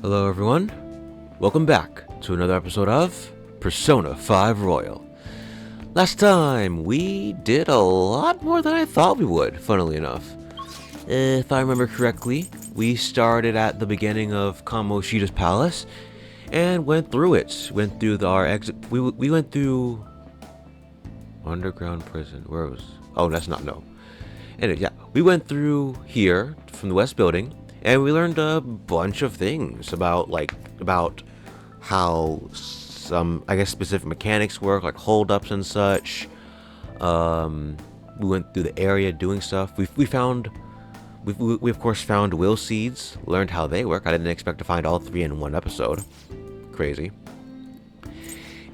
Hello everyone, welcome back to another episode of Persona 5 Royal. Last time, we did a lot more than I thought we would, funnily enough. If I remember correctly, we started at the beginning of Kamoshida's palace, and went through it. Went through our exit, we went through... Underground prison, where was... Oh, that's not, no. Anyway, yeah, we went through here, from the west building, and we learned a bunch of things about how some, I guess, specific mechanics work, like holdups and such. We went through the area doing stuff. We of course found will seeds, learned how they work. I didn't expect to find all three in one episode. Crazy.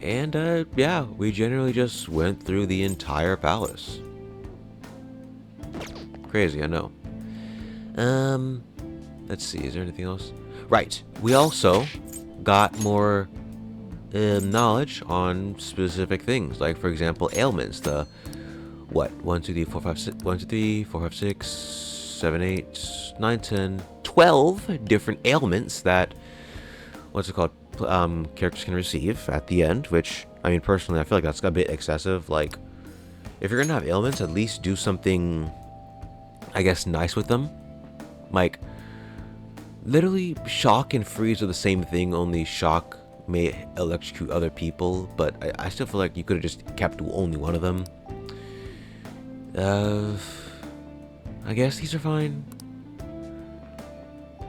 And yeah, we generally just went through the entire palace. Crazy, I know. Let's see, is there anything else? Right, we also got more knowledge on specific things, like for example ailments. The what, 1 2 3 4 5 6 1 2 3 4 5 6 7 8 9 10 12 different ailments that characters can receive at the end, which I mean personally I feel like that's a bit excessive. Like if you're gonna have ailments, at least do something, I guess, nice with them. Like literally shock and freeze are the same thing, only shock may electrocute other people, but I still feel like you could have just kept only one of them. I guess these are fine.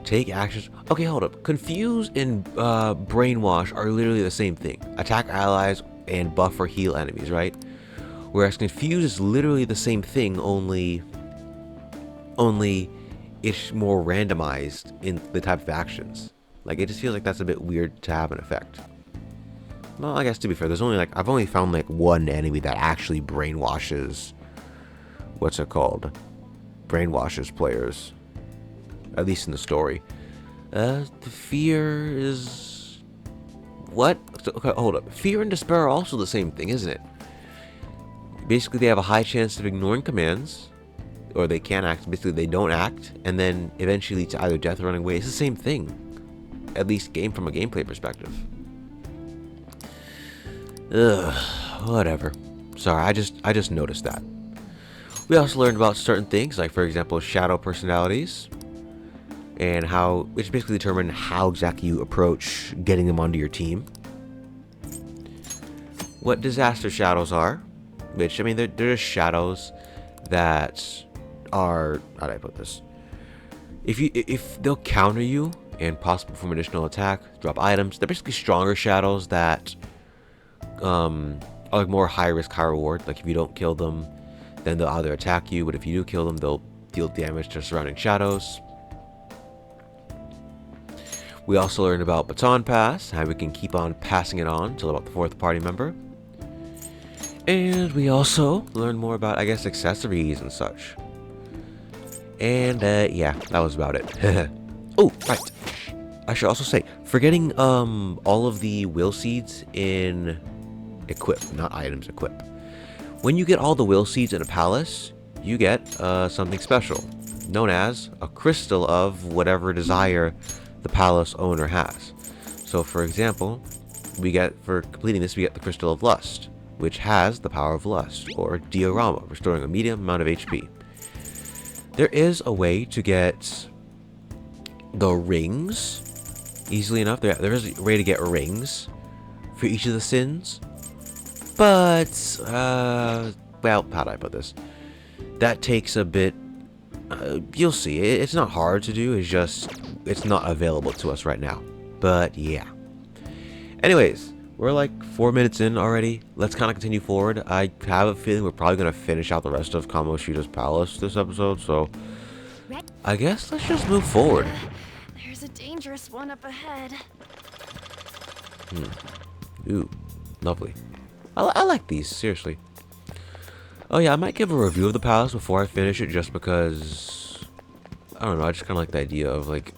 Take actions. Okay, hold up. Confuse and brainwash are literally the same thing. Attack allies and buff or heal enemies, right? Whereas confuse is literally the same thing, only it's more randomized in the type of actions. Like, it just feels like that's a bit weird to have an effect. Well, I guess to be fair, there's only like, I've only found like one enemy that actually brainwashes, what's it called? Brainwashes players. At least in the story. The fear is... What? Okay, hold up. Fear and despair are also the same thing, isn't it? Basically, they have a high chance of ignoring commands, or they can't act. Basically, they don't act, and then eventually to either death or running away. It's the same thing. At least from a gameplay perspective. Ugh, whatever. Sorry, I just noticed that. We also learned about certain things, like for example, shadow personalities, and which basically determine how exactly you approach getting them onto your team. What disaster shadows are, which, I mean, they're just shadows that are, how do I put this? If they'll counter you and possibly perform additional attack, drop items, they're basically stronger shadows that are like more high risk, high reward. Like if you don't kill them, then they'll either attack you, but if you do kill them, they'll deal damage to surrounding shadows. We also learned about Baton Pass, how we can keep on passing it on till about the 4th party member. And we also learned more about, I guess, accessories and such. And yeah, that was about it. Oh, right. I should also say, forgetting all of the will seeds in equip, not items, equip. When you get all the will seeds in a palace, you get something special, known as a crystal of whatever desire the palace owner has. So for example, for completing this, we get the crystal of lust, which has the power of lust, or diorama, restoring a medium amount of HP. There is a way to get the rings easily enough. There is a way to get rings for each of the sins, but well, how do I put this? That takes a bit. You'll see. It's not hard to do. It's just it's not available to us right now. But yeah. Anyways, we're like 4 minutes in already. Let's kind of continue forward. I have a feeling we're probably gonna finish out the rest of Kamoshida's palace this episode. So I guess let's just move forward. There's a dangerous one up ahead. Ooh, lovely. I like these, seriously. Oh yeah, I might give a review of the palace before I finish it, just because, I don't know, I just kind of like the idea of like,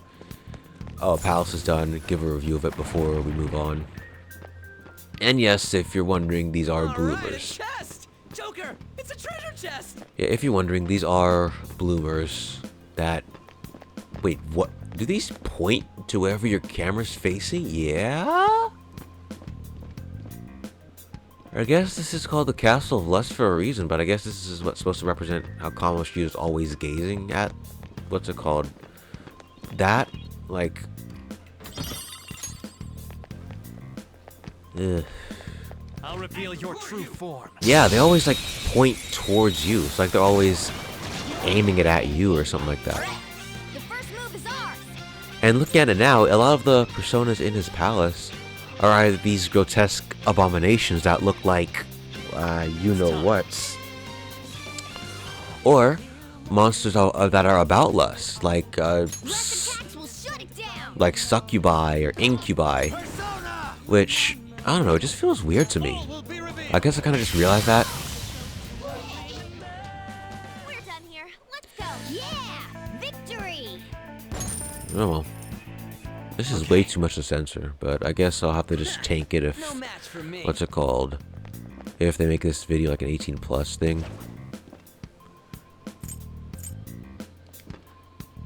oh, palace is done, give a review of it before we move on. And yes, if you're wondering, these are bloomers. Right, chest! Joker, it's a treasure chest! Yeah, if you're wondering, these are bloomers that... Wait, what? Do these point to wherever your camera's facing? Yeah? I guess this is called the Castle of Lust for a reason, but I guess this is what's supposed to represent how Kamoshida is always gazing at, what's it called? That? Like... Ugh. I'll reveal your true form. Yeah, they always like point towards you. It's like they're always aiming it at you or something like that. The first move is ours. And looking at it now, a lot of the personas in his palace are either these grotesque abominations that look like, you know what, or monsters that are about lust, like like succubi or incubi, which I don't know, it just feels weird to me. I guess I kind of just realized that. We're done here. Let's go. Yeah! Victory! Oh well. This is way too much to censor, but I guess I'll have to just tank it if, No match for me. what's it called? If they make this video like an 18+ thing.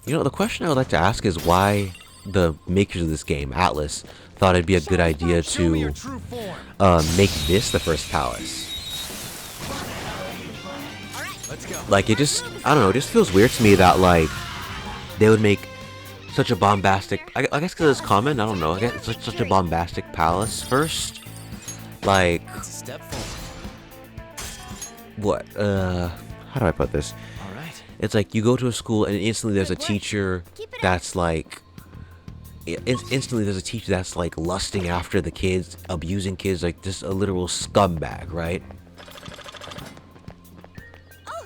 You know, the question I would like to ask is why the makers of this game, Atlas, thought it'd be a good idea Show me your to true form. make this the first palace. Let's go. Like, it just, I don't know, it just feels weird to me that, like, they would make such a bombastic, I guess because it's common, I don't know, I guess it's such a bombastic palace first. Like, Step forward. what, how do I put this? All right. It's like you go to a school and instantly there's a teacher that's like, instantly there's a teacher that's like lusting after the kids, abusing kids, like just a literal scumbag, right?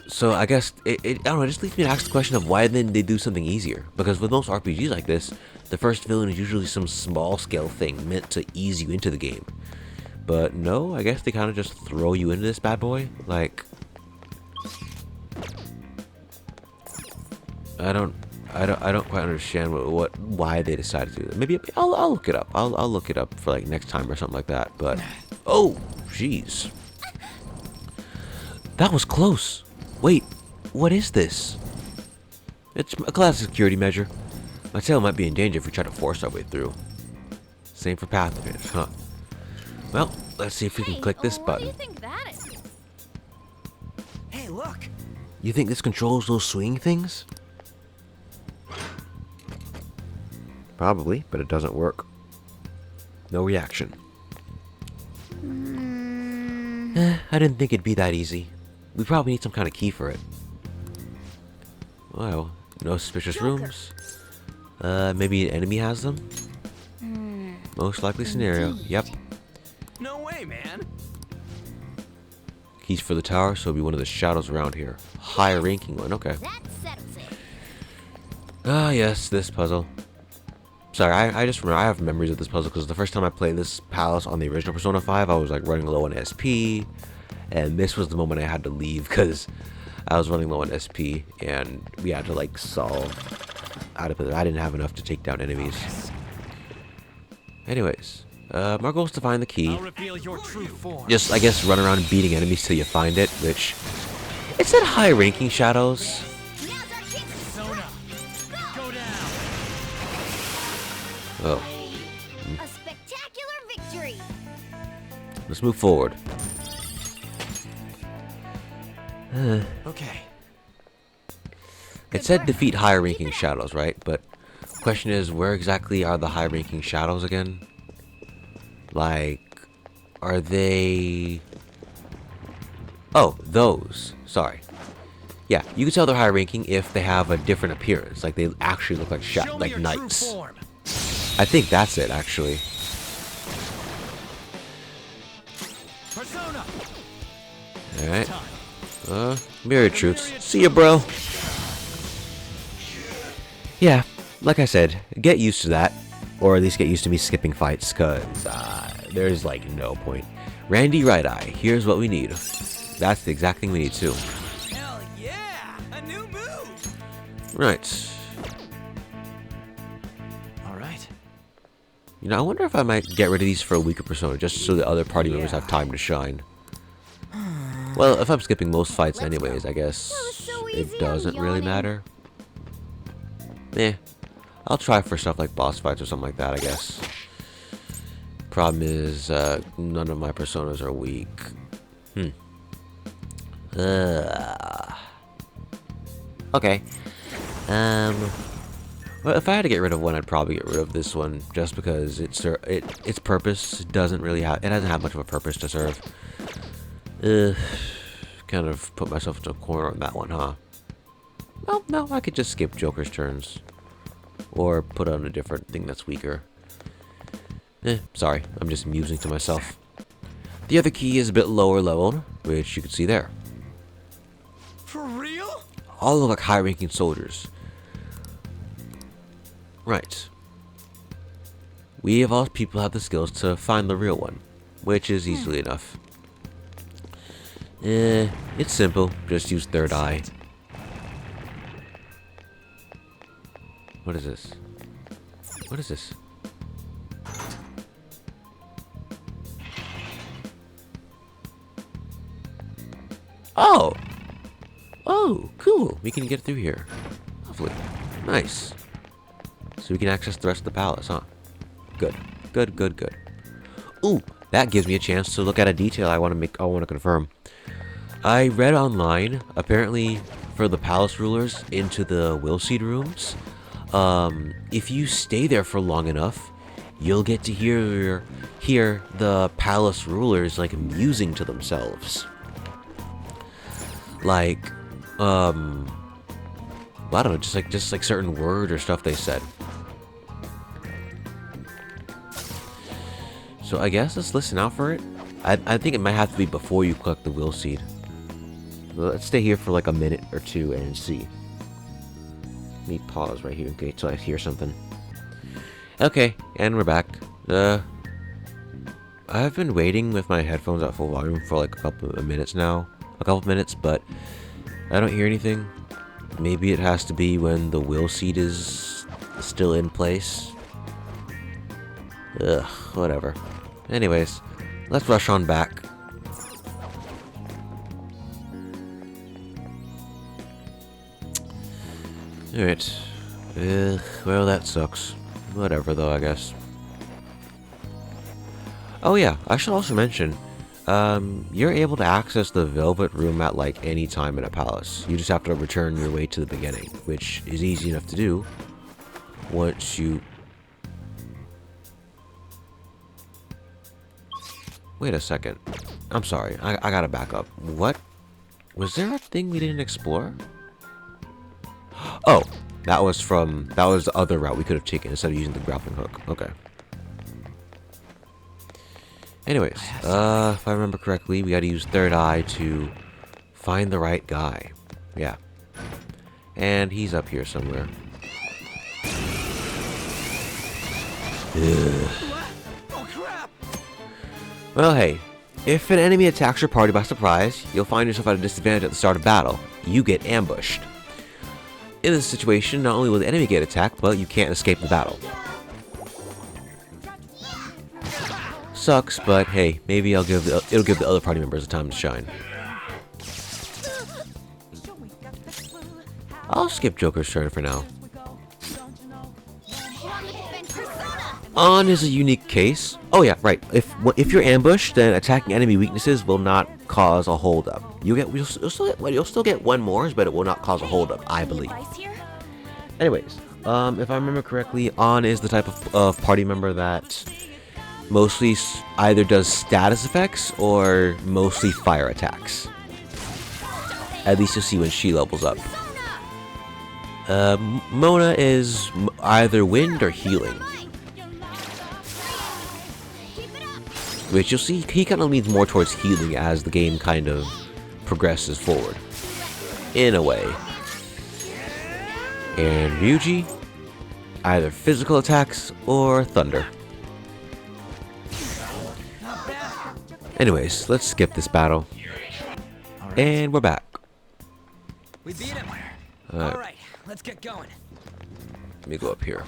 So I guess I don't know, it just leads me to ask the question of why then they do something easier. Because with most RPGs like this, the first villain is usually some small scale thing meant to ease you into the game. But no, I guess they kind of just throw you into this bad boy. Like, I don't quite understand why they decided to do that. Maybe I'll look it up. I'll look it up for like next time or something like that. But oh, jeez, that was close. Wait, what is this? It's a classic security measure. My tail might be in danger if we try to force our way through. Same for path advantage, huh? Well, let's see if we can click this What do you button. think that is? Hey, look. You think this controls those swing things? Probably, but it doesn't work. No reaction. I didn't think it'd be that easy. We probably need some kind of key for it. Well, no suspicious rooms. Maybe an enemy has them? Most likely scenario. Yep. No way, man. Keys for the tower, so it'll be one of the shadows around here. Higher ranking one, okay. That settles it. Ah, yes, this puzzle. Sorry, I just remember, I have memories of this puzzle because the first time I played this palace on the original Persona 5, I was like running low on SP, and this was the moment I had to leave because I was running low on SP, and we had to like solve out of it. I didn't have enough to take down enemies. Anyways, my goal is to find the key. I'll reveal your true form. Just, I guess, run around beating enemies till you find it, which... It said high ranking shadows. Now's our chance. Persona. Go down. Oh, A spectacular victory. let's move forward. Okay. It said defeat higher ranking shadows, right? But question is, where exactly are the high ranking shadows again? Like, are they... Oh, those. Sorry. Yeah, you can tell they're high ranking if they have a different appearance. Like, they actually look like Show me like your knights. true form. I think that's it, actually. Persona. Alright. Mirror truths. See ya, bro. Yeah, like I said, get used to that. Or at least get used to me skipping fights, cause there's like no point. Randy Right Eye, here's what we need. That's the exact thing we need too. Hell yeah! A new move. Right. All right. You know, I wonder if I might get rid of these for a weaker persona, just so the other party members have time to shine. Well, if I'm skipping most fights anyways, I guess That was so easy, it doesn't I'm really yawning. matter. Eh, I'll try for stuff like boss fights or something like that, I guess. Problem is, none of my personas are weak. Okay. Well, if I had to get rid of one, I'd probably get rid of this one, just because its purpose doesn't really have. It doesn't have much of a purpose to serve. Kind of put myself into a corner on that one, huh? Well, no, I could just skip Joker's turns, or put on a different thing that's weaker. Sorry, I'm just musing to myself. The other key is a bit lower leveled, which you can see there. For real? All look like high-ranking soldiers. Right. We of all people have the skills to find the real one, which is easily enough. It's simple. Just use third eye. What is this? What is this? Oh! Oh, cool. We can get through here. Lovely. Nice. So we can access the rest of the palace, huh? Good. Good, good, good. Ooh, that gives me a chance to look at a detail I want to confirm. I read online, apparently for the palace rulers into the will seed rooms, if you stay there for long enough, you'll get to hear the palace rulers like musing to themselves. Like, I don't know, just like certain words or stuff they said. So I guess let's listen out for it. I think it might have to be before you collect the will seed. Let's stay here for like a minute or two and see. Let me pause right here in case I hear something. Okay, and we're back. I've been waiting with my headphones at full volume for like a couple of minutes now. But I don't hear anything. Maybe it has to be when the will seed is still in place. Ugh, whatever. Anyways, let's rush on back. Alright. Well, that sucks. Whatever, though, I guess. Oh yeah, I should also mention, you're able to access the Velvet Room at, like, any time in a palace. You just have to return your way to the beginning, which is easy enough to do once you... Wait a second. I'm sorry, I gotta back up. What? Was there a thing we didn't explore? Oh, that was the other route we could have taken instead of using the grappling hook. Okay. Anyways, if I remember correctly, we gotta use third eye to find the right guy. Yeah. And he's up here somewhere. Ugh. Oh crap! Well, hey, if an enemy attacks your party by surprise, you'll find yourself at a disadvantage at the start of battle. You get ambushed. In this situation, not only will the enemy get attacked, but you can't escape the battle. Sucks, but hey, maybe it'll give the other party members a time to shine. I'll skip Joker's turn for now. On is a unique case. Oh yeah, right. If you're ambushed, then attacking enemy weaknesses will not cause a holdup. You'll still get one more, but it will not cause a holdup, I believe. Anyways, if I remember correctly, On is the type of party member that mostly either does status effects or mostly fire attacks. At least you'll see when she levels up. Mona is either wind or healing. Which you'll see, he kind of leans more towards healing as the game kind of progresses forward. In a way. And Ryuji, either physical attacks or thunder. Anyways, let's skip this battle. And we're back. We beat him. Alright, let's get going. Let me go up here.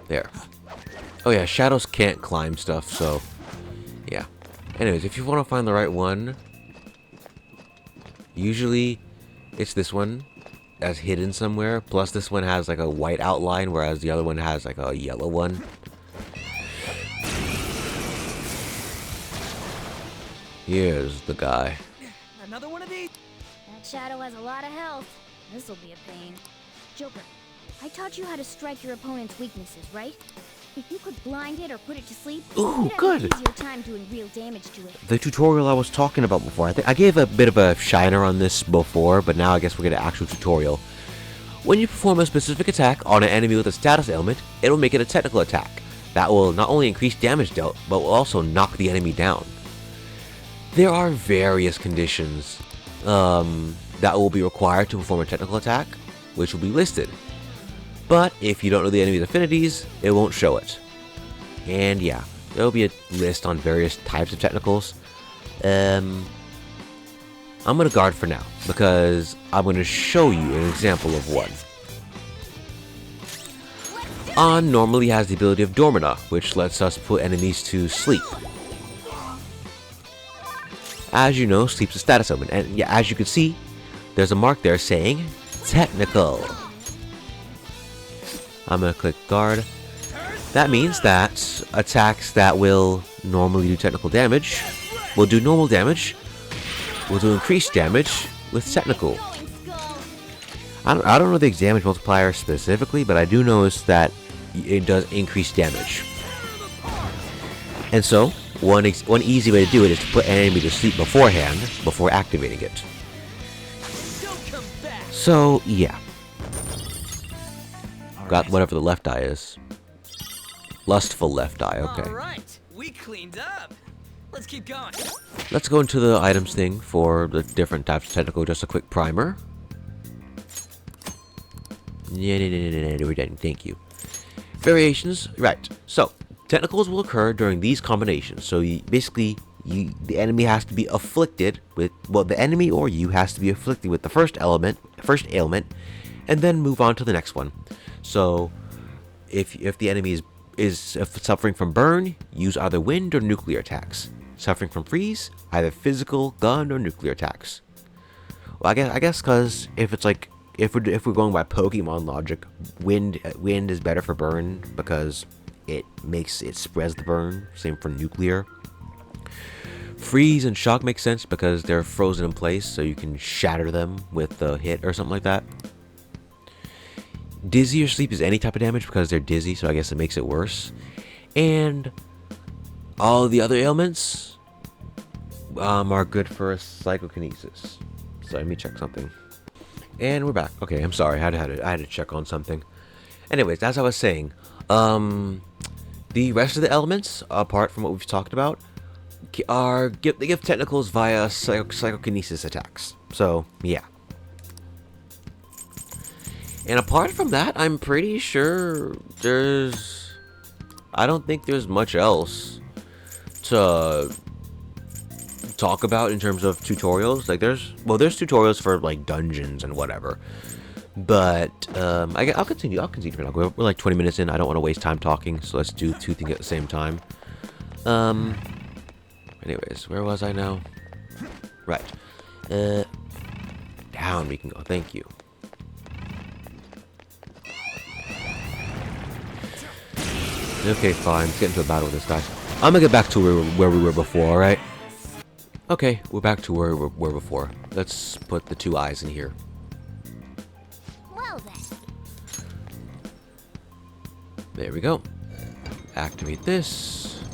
There. Oh yeah, shadows can't climb stuff, so... yeah. Anyways, if you want to find the right one, usually it's this one. as hidden somewhere. Plus, this one has like a white outline, whereas the other one has like a yellow one. Here's the guy. Another one of these? That shadow has a lot of health. This'll be a pain. Joker, I taught you how to strike your opponent's weaknesses, right? If you could blind it or put it to sleep, Ooh, you'd have good. an easier time doing real damage to it. The tutorial I was talking about before. I think I gave a bit of a shiner on this before, but now I guess we're getting an actual tutorial. When you perform a specific attack on an enemy with a status ailment, it will make it a technical attack. That will not only increase damage dealt, but will also knock the enemy down. There are various conditions that will be required to perform a technical attack, which will be listed. But if you don't know the enemy's affinities, it won't show it. And yeah, there will be a list on various types of technicals. I'm going to guard for now, because I'm going to show you an example of one. On normally has the ability of Dormina, which lets us put enemies to sleep. As you know, sleep's a status ailment, and yeah, as you can see, there's a mark there saying technical. I'm gonna click guard. That means that attacks that will normally do technical damage will do normal damage, will do increased damage with technical. I don't know the damage multiplier specifically, but I do notice that it does increase damage. And so, one easy way to do it is to put an enemy to sleep beforehand, before activating it. So, yeah. Got whatever the left eye is. Lustful left eye, okay. Alright, we cleaned up. Let's keep going. Let's go into the items thing for the different types of technical, just a quick primer. Yeah, we're done, thank you. Variations, right. So, technicals will occur during these combinations. So, the enemy has to be afflicted with, well, the enemy or you has to be afflicted with the first ailment, and then move on to the next one. So, if the enemy is suffering from burn, use either wind or nuclear attacks. Suffering from freeze, either physical, gun, or nuclear attacks. Well, I guess because if it's like if we're going by Pokemon logic, wind is better for burn because it spreads the burn. Same for nuclear. Freeze and shock make sense because they're frozen in place, so you can shatter them with a hit or something like that. Dizzy or sleep is any type of damage because they're dizzy, so I guess it makes it worse. And all the other ailments are good for psychokinesis. So let me check something. And we're back. Okay, I'm sorry. I had to check on something. Anyways, as I was saying, the rest of the elements, apart from what we've talked about, they give technicals via psychokinesis attacks. So yeah. And apart from that, I'm pretty sure I don't think there's much else to talk about in terms of tutorials. Like there's tutorials for like dungeons and whatever. But I'll continue for now. We're like 20 minutes in. I don't want to waste time talking, so let's do two things at the same time. Anyways, where was I now? Right. Down we can go. Thank you. Okay, fine. Let's get into a battle with this guy. I'm gonna get back to where we were before, alright? Okay, we're back to where we were before. Let's put the two eyes in here. Well then. There we go. Activate this.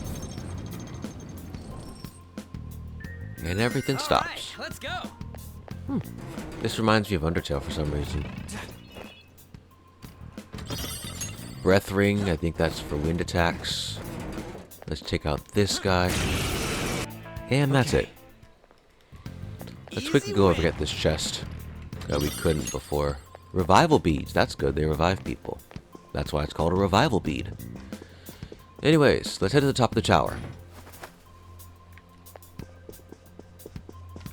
And everything stops. All right, let's go. This reminds me of Undertale for some reason. Breath Ring, I think that's for wind attacks. Let's take out this guy. And that's it. Let's quickly go over and get this chest that we couldn't before. Revival beads, that's good, they revive people. That's why it's called a revival bead. Anyways, let's head to the top of the tower.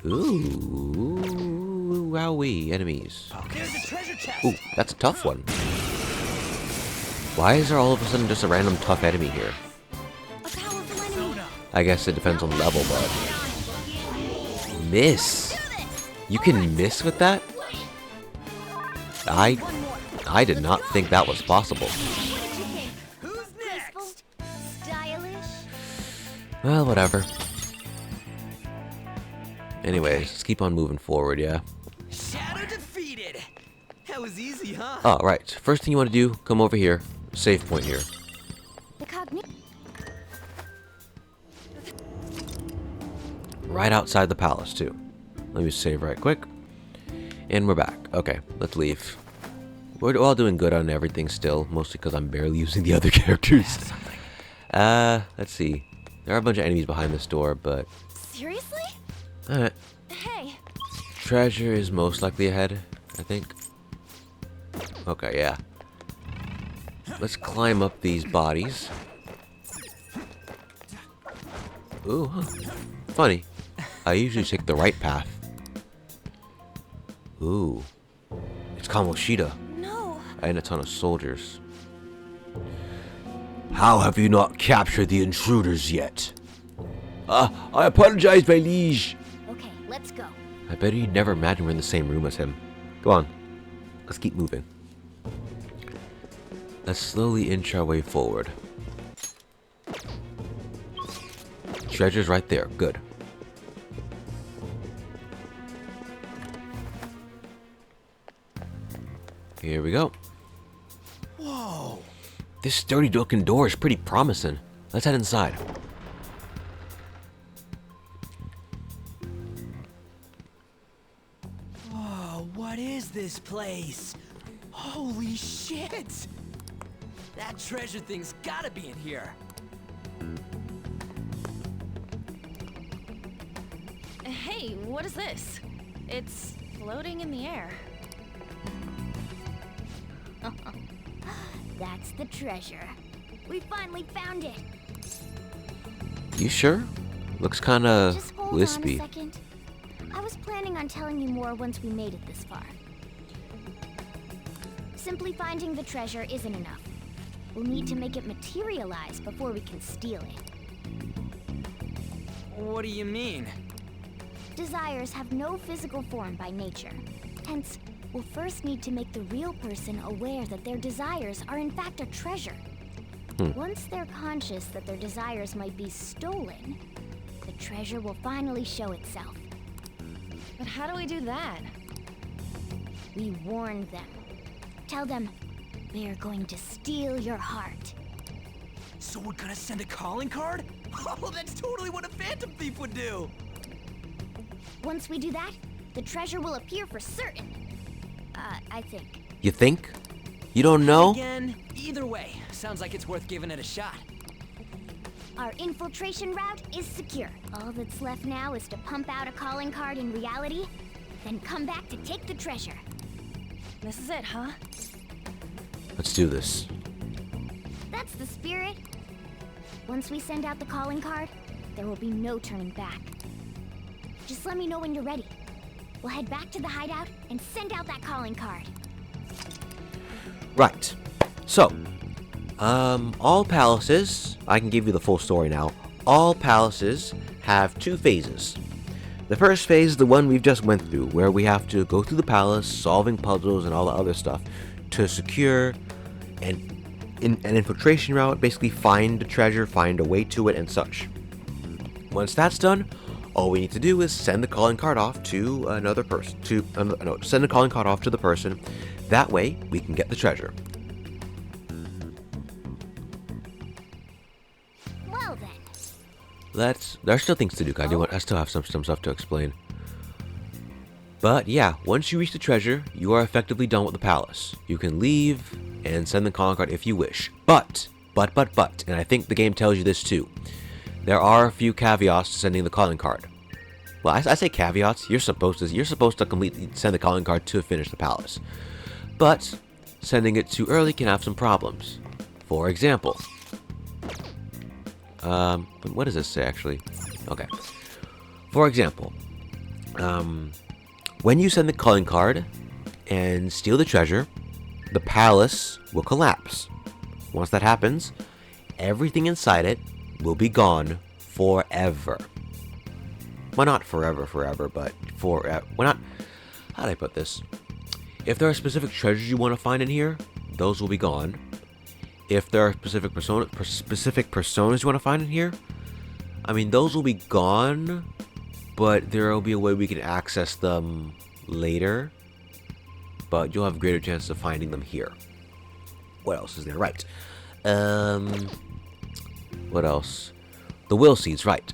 Ooh, wowee, enemies. There's a treasure chest. Ooh, that's a tough one. Why is there all of a sudden just a random tough enemy here? A powerful enemy. I guess it depends on level, but... Miss! You can miss with that? One more. I did not think that was possible. What did you think? Who's Graceful? next? Stylish? Well, whatever. Anyways, let's keep on moving forward, yeah? Shadow defeated. That was easy, huh? Oh, right. First thing you want to do, come over here. Save point here. The cogni- Right outside the palace, too. Let me save right quick. And we're back. Okay, let's leave. We're all doing good on everything still, mostly because I'm barely using the other characters. Let's see. There are a bunch of enemies behind this door, but... Seriously? Alright. Hey, Treasure is most likely ahead, I think. Okay, yeah. Let's climb up these bodies. Ooh, huh. Funny. I usually take the right path. Ooh. It's Kamoshida no. and a ton of soldiers. How have you not captured the intruders yet? I apologize, my liege. Okay, let's go. I bet he never imagined we're in the same room as him. Go on. Let's keep moving. Let's slowly inch our way forward. Treasure's right there. Good. Here we go. Whoa. This sturdy looking door is pretty promising. Let's head inside. Whoa, what is this place? Holy shit! That treasure thing's gotta be in here. Hey, what is this? It's floating in the air. That's the treasure. We finally found it. You sure? Looks kinda Just hold wispy. on a second. I was planning on telling you more once we made it this far. Simply finding the treasure isn't enough. We'll need to make it materialize before we can steal it. What do you mean? Desires have no physical form by nature. Hence, we'll first need to make the real person aware that their desires are in fact a treasure. Once they're conscious that their desires might be stolen, the treasure will finally show itself. But how do we do that? We warn them. Tell them, we are going to steal your heart. So we're gonna send a calling card? Oh, that's totally what a Phantom Thief would do! Once we do that, the treasure will appear for certain. I think. You think? You don't know? Again, either way, sounds like it's worth giving it a shot. Our infiltration route is secure. All that's left now is to pump out a calling card in reality, then come back to take the treasure. This is it, huh? Let's do this. That's the spirit. Once we send out the calling card, there will be no turning back. Just let me know when you're ready. We'll head back to the hideout and send out that calling card. Right. So, all palaces, I can give you the full story now. All palaces have two phases. The first phase is the one we've just went through, where we have to go through the palace, solving puzzles and all the other stuff to secure an infiltration route, basically find the treasure, find a way to it, and such. Once that's done, all we need to do is send the calling card off to another person. Send the calling card off to the person. That way, we can get the treasure. Well then. There's still things to do, guys. I still have some stuff to explain. But yeah, once you reach the treasure, you are effectively done with the palace. You can leave and send the calling card if you wish. But, and I think the game tells you this too. There are a few caveats to sending the calling card. Well, I say caveats. You're supposed to completely send the calling card to finish the palace. But sending it too early can have some problems. For example, what does this say actually? Okay. For example, when you send the calling card and steal the treasure, the palace will collapse. Once that happens, everything inside it will be gone forever. Well, not forever, but forever. Well, not. How do I put this? if there are specific treasures you want to find in here, those will be gone. If there are specific personas you want to find in here, I mean, those will be gone, but there will be a way we can access them later. But you'll have a greater chance of finding them here. What else is there? Right. What else? The will seeds, right.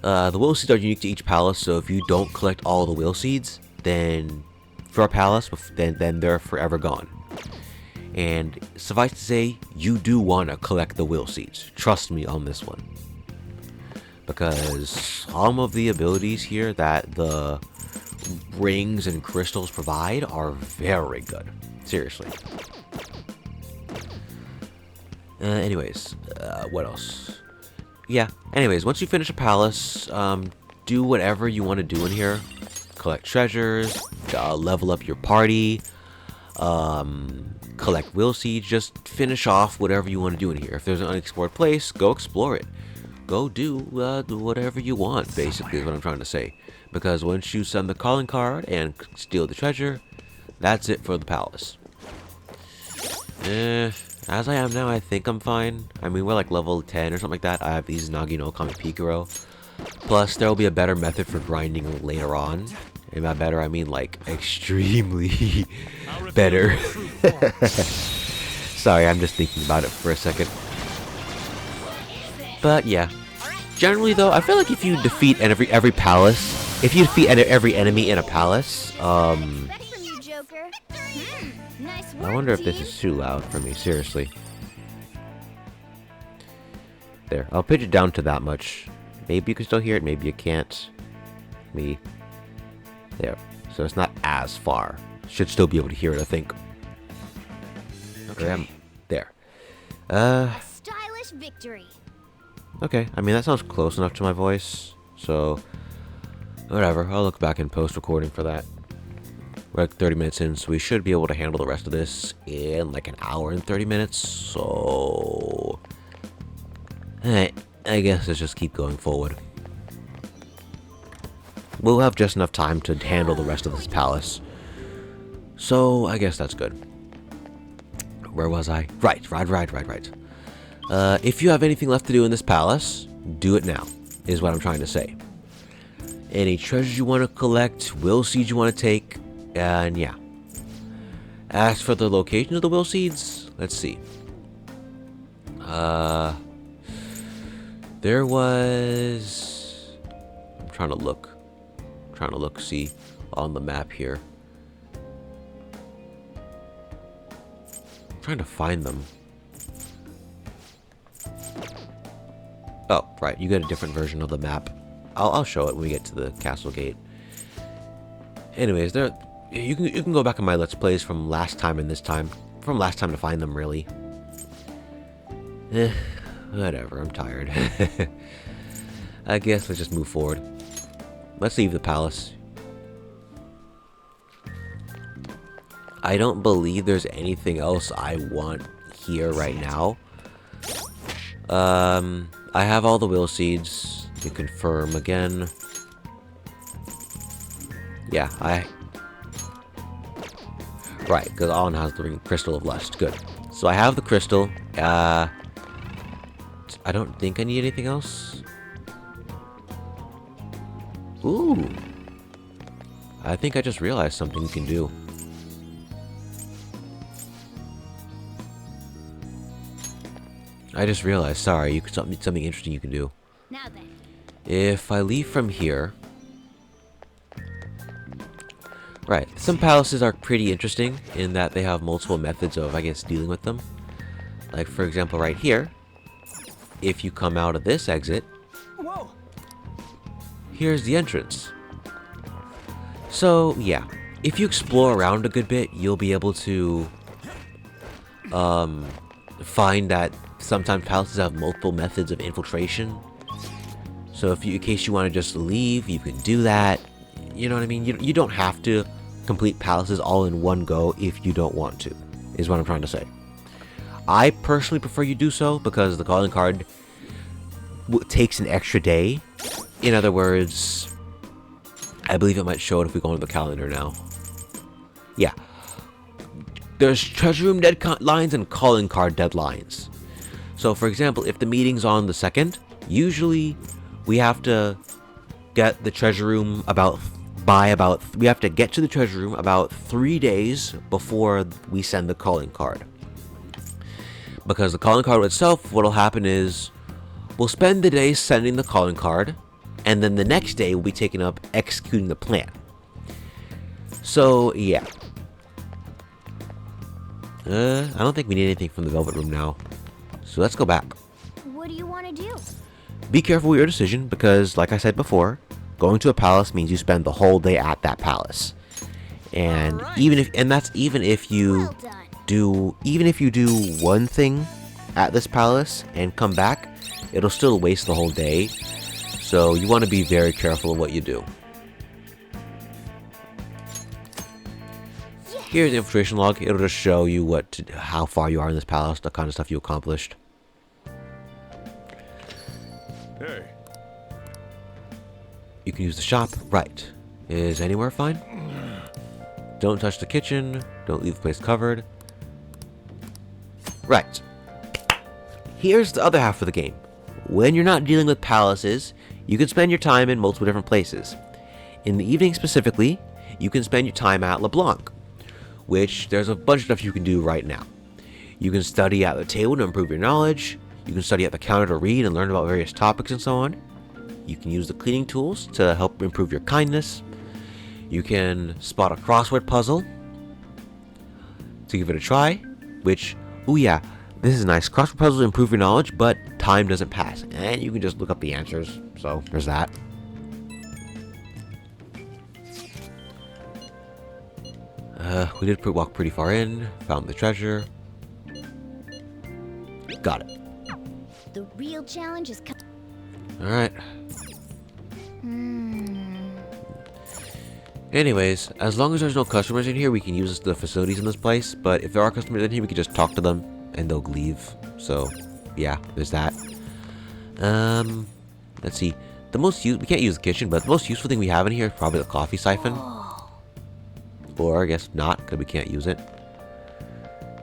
The will seeds are unique to each palace, so if you don't collect all the will seeds, then for a palace, then they're forever gone. And suffice to say, you do want to collect the will seeds. Trust me on this one. Because some of the abilities here that the rings and crystals provide are very good. Seriously. Anyways, what else? Yeah, anyways, once you finish a palace, do whatever you want to do in here. Collect treasures, level up your party, collect will seeds, just finish off whatever you want to do in here. If there's an unexplored place, go explore it. Go do whatever you want, basically, is what I'm trying to say. Because once you send the calling card and steal the treasure, that's it for the palace. As I am now, I think I'm fine. I mean, we're like level 10 or something like that. I have these Nagi no Kami Pikuro. Plus, there will be a better method for grinding later on. And by better, I mean like extremely better. Sorry, I'm just thinking about it for a second. But yeah, generally though, I feel like if you defeat every palace, if you defeat every enemy in a palace, Ready for you, Joker. Nice work, I wonder if this team. is too loud for me, seriously. There, I'll pitch it down to that much. Maybe you can still hear it, maybe you can't. There, so it's not as far. Should still be able to hear it, I think. Okay. There. Stylish victory. Okay, I mean, that sounds close enough to my voice, so whatever, I'll look back in post-recording for that. We're like 30 minutes in, so we should be able to handle the rest of this in like an hour and 30 minutes, so I guess let's just keep going forward. We'll have just enough time to handle the rest of this palace, so I guess that's good. Where was I? Right. If you have anything left to do in this palace, do it now, is what I'm trying to say. Any treasures you want to collect, will seeds you want to take, and yeah. As for the location of the will seeds, let's see. There was... I'm trying to look, see, on the map here. I'm trying to find them. Oh, right, you get a different version of the map. I'll show it when we get to the castle gate. Anyways, there you can go back on my Let's Plays from last time and this time. From last time to find them, really. Whatever, I'm tired. I guess let's just move forward. Let's leave the palace. I don't believe there's anything else I want here right now. I have all the will seeds to confirm again. Yeah, right, because Allen has the Crystal of Lust. Good. So I have the crystal. I don't think I need anything else. Ooh. I think I just realized something you can do. I just realized, sorry, something interesting you can do. Now then. If I leave from here... Right, some palaces are pretty interesting in that they have multiple methods of, I guess, dealing with them. Like, for example, right here, if you come out of this exit, Whoa. here's the entrance. So, yeah, if you explore around a good bit, you'll be able to find that sometimes palaces have multiple methods of infiltration. So if you, in case you want to just leave, you can do that. You know what I mean? You don't have to complete palaces all in one go if you don't want to, is what I'm trying to say. I personally prefer you do so because the calling card takes an extra day. In other words, I believe it might show it if we go into the calendar now. Yeah. there's treasure room deadlines and calling card deadlines. So for example, if the meeting's on the 2nd, usually we have to get the treasure room we have to get to the treasure room about 3 days before we send the calling card. Because the calling card itself, what'll happen is we'll spend the day sending the calling card, and then the next day we'll be taking up executing the plan. So yeah. I don't think we need anything from the Velvet Room now. So let's go back. What do you want to do? Be careful with your decision because, like I said before, going to a palace means you spend the whole day at that palace. And that's even if you Well done. do one thing at this palace and come back, it'll still waste the whole day. So you want to be very careful of what you do. Here's the infiltration log. It'll just show you how far you are in this palace, the kind of stuff you accomplished. Hey. You can use the shop. Right. Is anywhere fine? Don't touch the kitchen. Don't leave the place covered. Right. Here's the other half of the game. When you're not dealing with palaces, you can spend your time in multiple different places. In the evening specifically, you can spend your time at LeBlanc, which there's a bunch of stuff you can do right now. You can study at the table to improve your knowledge. You can study at the counter to read and learn about various topics and so on. You can use the cleaning tools to help improve your kindness. You can spot a crossword puzzle to give it a try, which, oh yeah, this is nice. Crossword puzzles improve your knowledge, but time doesn't pass. And you can just look up the answers, so there's that. We did walk pretty far in, found the treasure. Got it. The real challenge is Alright. Anyways, as long as there's no customers in here, we can use the facilities in this place. But if there are customers in here, we can just talk to them and they'll leave. So, yeah, there's that. Let's see. We can't use the kitchen, but the most useful thing we have in here is probably the coffee siphon. Or I guess not, because we can't use it.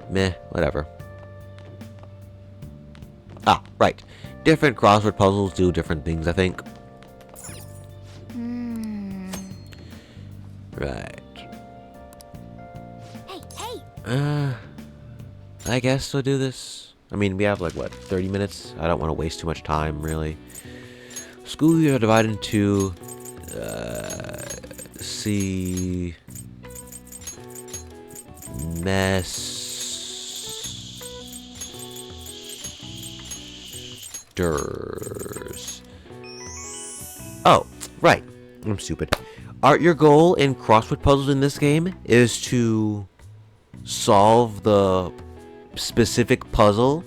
Meh, whatever. Ah, right. Different crossword puzzles do different things, I think. Right. Hey! I guess we'll do this. I mean, we have like, what, 30 minutes? I don't want to waste too much time, really. School year are divided into... see... Semesters. Oh, right. I'm stupid. Your goal in crossword puzzles in this game is to solve the specific puzzle,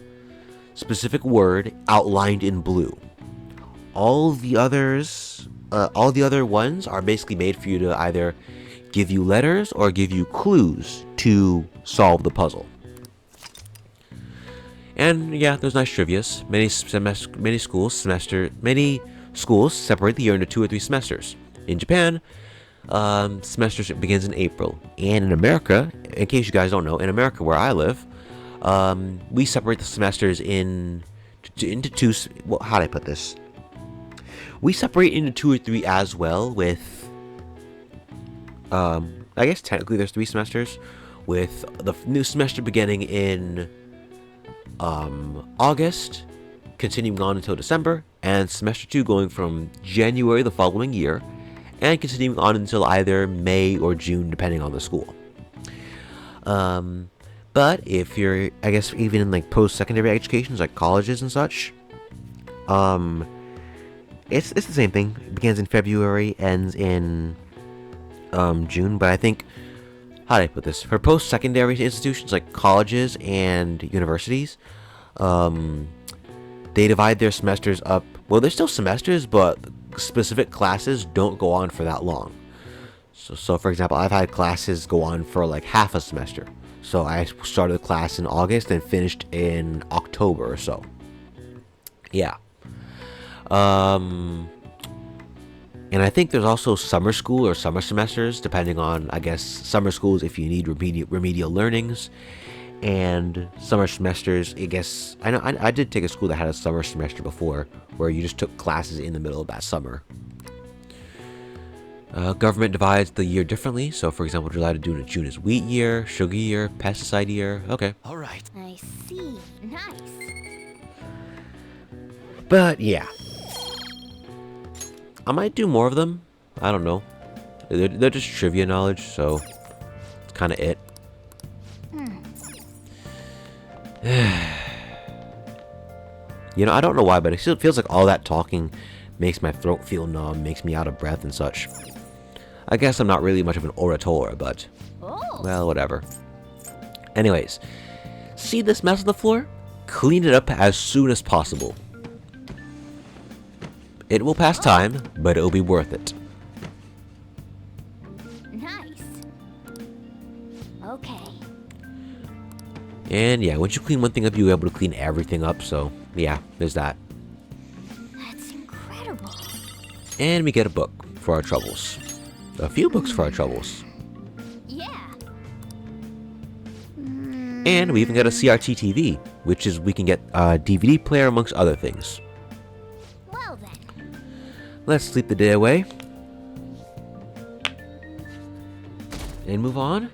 specific word outlined in blue. All the other ones are basically made for you to either give you letters or give you clues to solve the puzzle. And yeah, there's nice trivias. Many schools separate the year into 2 or 3 semesters. In Japan, semester begins in April, and in America, in case you guys don't know, in America where I live, we separate the semesters into 2. Well, how do I put this? We separate into 2 or 3 as well. With I guess technically there's 3 semesters, with the new semester beginning in August, continuing on until December, and semester 2 going from January the following year, and continuing on until either May or June, depending on the school. But if you're, I guess, even in like post-secondary educations, like colleges and such, it's the same thing. It begins in February, ends in June. But I think, how do I put this? For post-secondary institutions like colleges and universities, they divide their semesters up. Well, there's still semesters, but specific classes don't go on for that long. So for example, I've had classes go on for like half a semester. So I started the class in August and finished in October or so. Yeah. And I think there's also summer school or summer semesters, depending on, I guess, summer schools if you need remedial learnings, and summer semesters, I guess, I did take a school that had a summer semester before, where you just took classes in the middle of that summer. Government divides the year differently, so for example, July to June is wheat year, sugar year, pesticide year, okay. All right. I see. Nice. But yeah. I might do more of them. I don't know. They're just trivia knowledge, so it's kind of it. You know, I don't know why, but it still feels like all that talking makes my throat feel numb, makes me out of breath and such. I guess I'm not really much of an orator, but well, whatever. Anyways, see this mess on the floor? Clean it up as soon as possible. It will pass time, but it'll be worth it. Nice. Okay. And yeah, once you clean one thing up, you'll be able to clean everything up, so yeah, there's that. That's incredible. And we get a book for our troubles. A few books for our troubles. Yeah. And we even get a CRT TV, which is we can get a DVD player amongst other things. Well then. Let's sleep the day away. And move on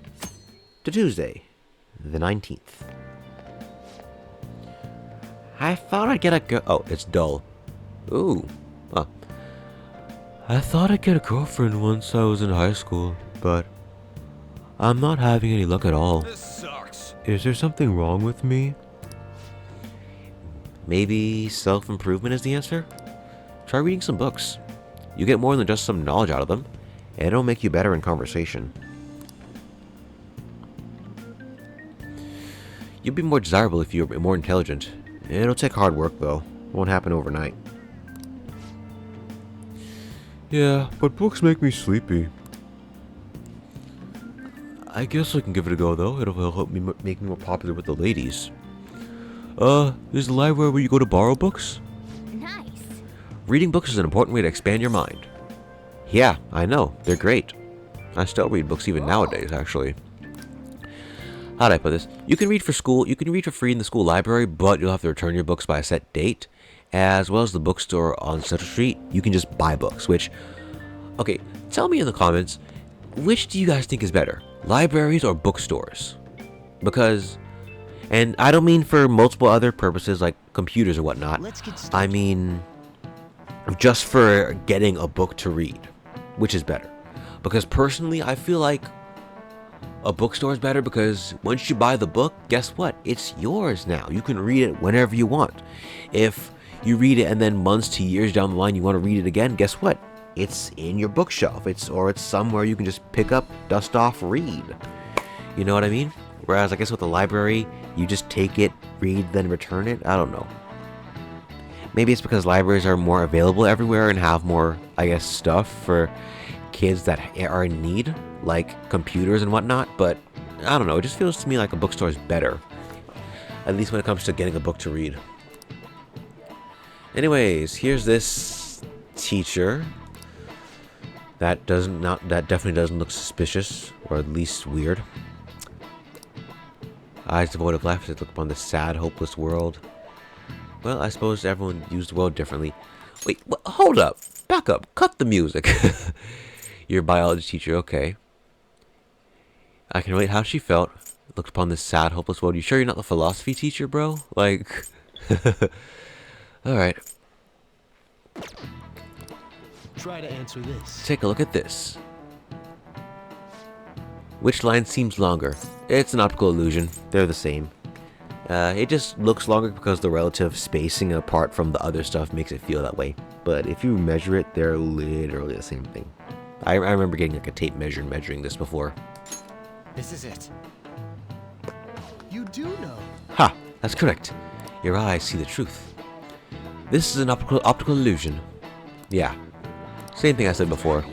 to Tuesday, the 19th. I thought I'd get a oh, it's dull. Ooh. Huh. I thought I'd get a girlfriend once I was in high school, but I'm not having any luck at all. This sucks. Is there something wrong with me? Maybe self-improvement is the answer? Try reading some books. You get more than just some knowledge out of them, and it'll make you better in conversation. You'll be more desirable if you're more intelligent. It'll take hard work, though. It won't happen overnight. Yeah, but books make me sleepy. I guess I can give it a go, though. It'll help me make me more popular with the ladies. Is the library where you go to borrow books? Nice. Reading books is an important way to expand your mind. Yeah, I know. They're great. I still read books even nowadays, actually. How'd I put this? You can read for school, you can read for free in the school library, but you'll have to return your books by a set date. As well as the bookstore on Central Street, you can just buy books, which... Okay, tell me in the comments, which do you guys think is better? Libraries or bookstores? Because... And I don't mean for multiple other purposes like computers or whatnot. Let's get started. I mean... just for getting a book to read. Which is better? Because personally, I feel like... a bookstore is better because once you buy the book, guess what? It's yours now. You can read it whenever you want. If you read it and then months to years down the line you want to read it again, guess what? It's in your bookshelf. It's somewhere you can just pick up, dust off, read. You know what I mean? Whereas I guess with the library, you just take it, read, then return it. I don't know. Maybe it's because libraries are more available everywhere and have more, I guess, stuff for kids that are in need, like computers and whatnot, but I don't know, it just feels to me like a bookstore is better, at least when it comes to getting a book to read. Anyways, here's this teacher that definitely doesn't look suspicious, or at least weird. Eyes devoid of life as they look upon this sad, hopeless world. Well, I suppose everyone used the world differently. Wait, hold up, back up, cut the music. Your biology teacher, okay. I can relate how she felt. Looked upon this sad, hopeless world. You sure you're not the philosophy teacher, bro? Like... Alright. Try to answer this. Take a look at this. Which line seems longer? It's an optical illusion. They're the same. It just looks longer because the relative spacing apart from the other stuff makes it feel that way. But if you measure it, they're literally the same thing. I remember getting like a tape measure and measuring this before. This is it. You do know. Ha! That's correct. Your eyes see the truth. This is an optical illusion. Yeah. Same thing I said before.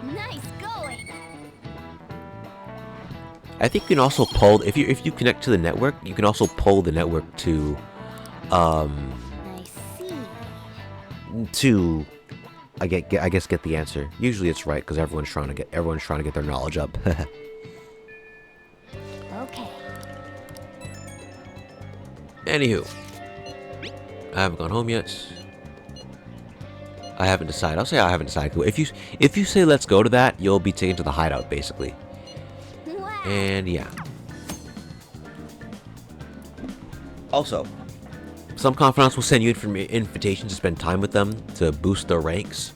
Nice going. I think you can also pull if you connect to the network, you can also pull the network to I see. to I guess get the answer. Usually it's right because everyone's trying to get their knowledge up. Okay. Anywho, I haven't gone home yet. I haven't decided. I'll say I haven't decided. If you say let's go to that, you'll be taken to the hideout basically. Wow. And yeah. Also, some confidants will send you invitations to spend time with them to boost their ranks,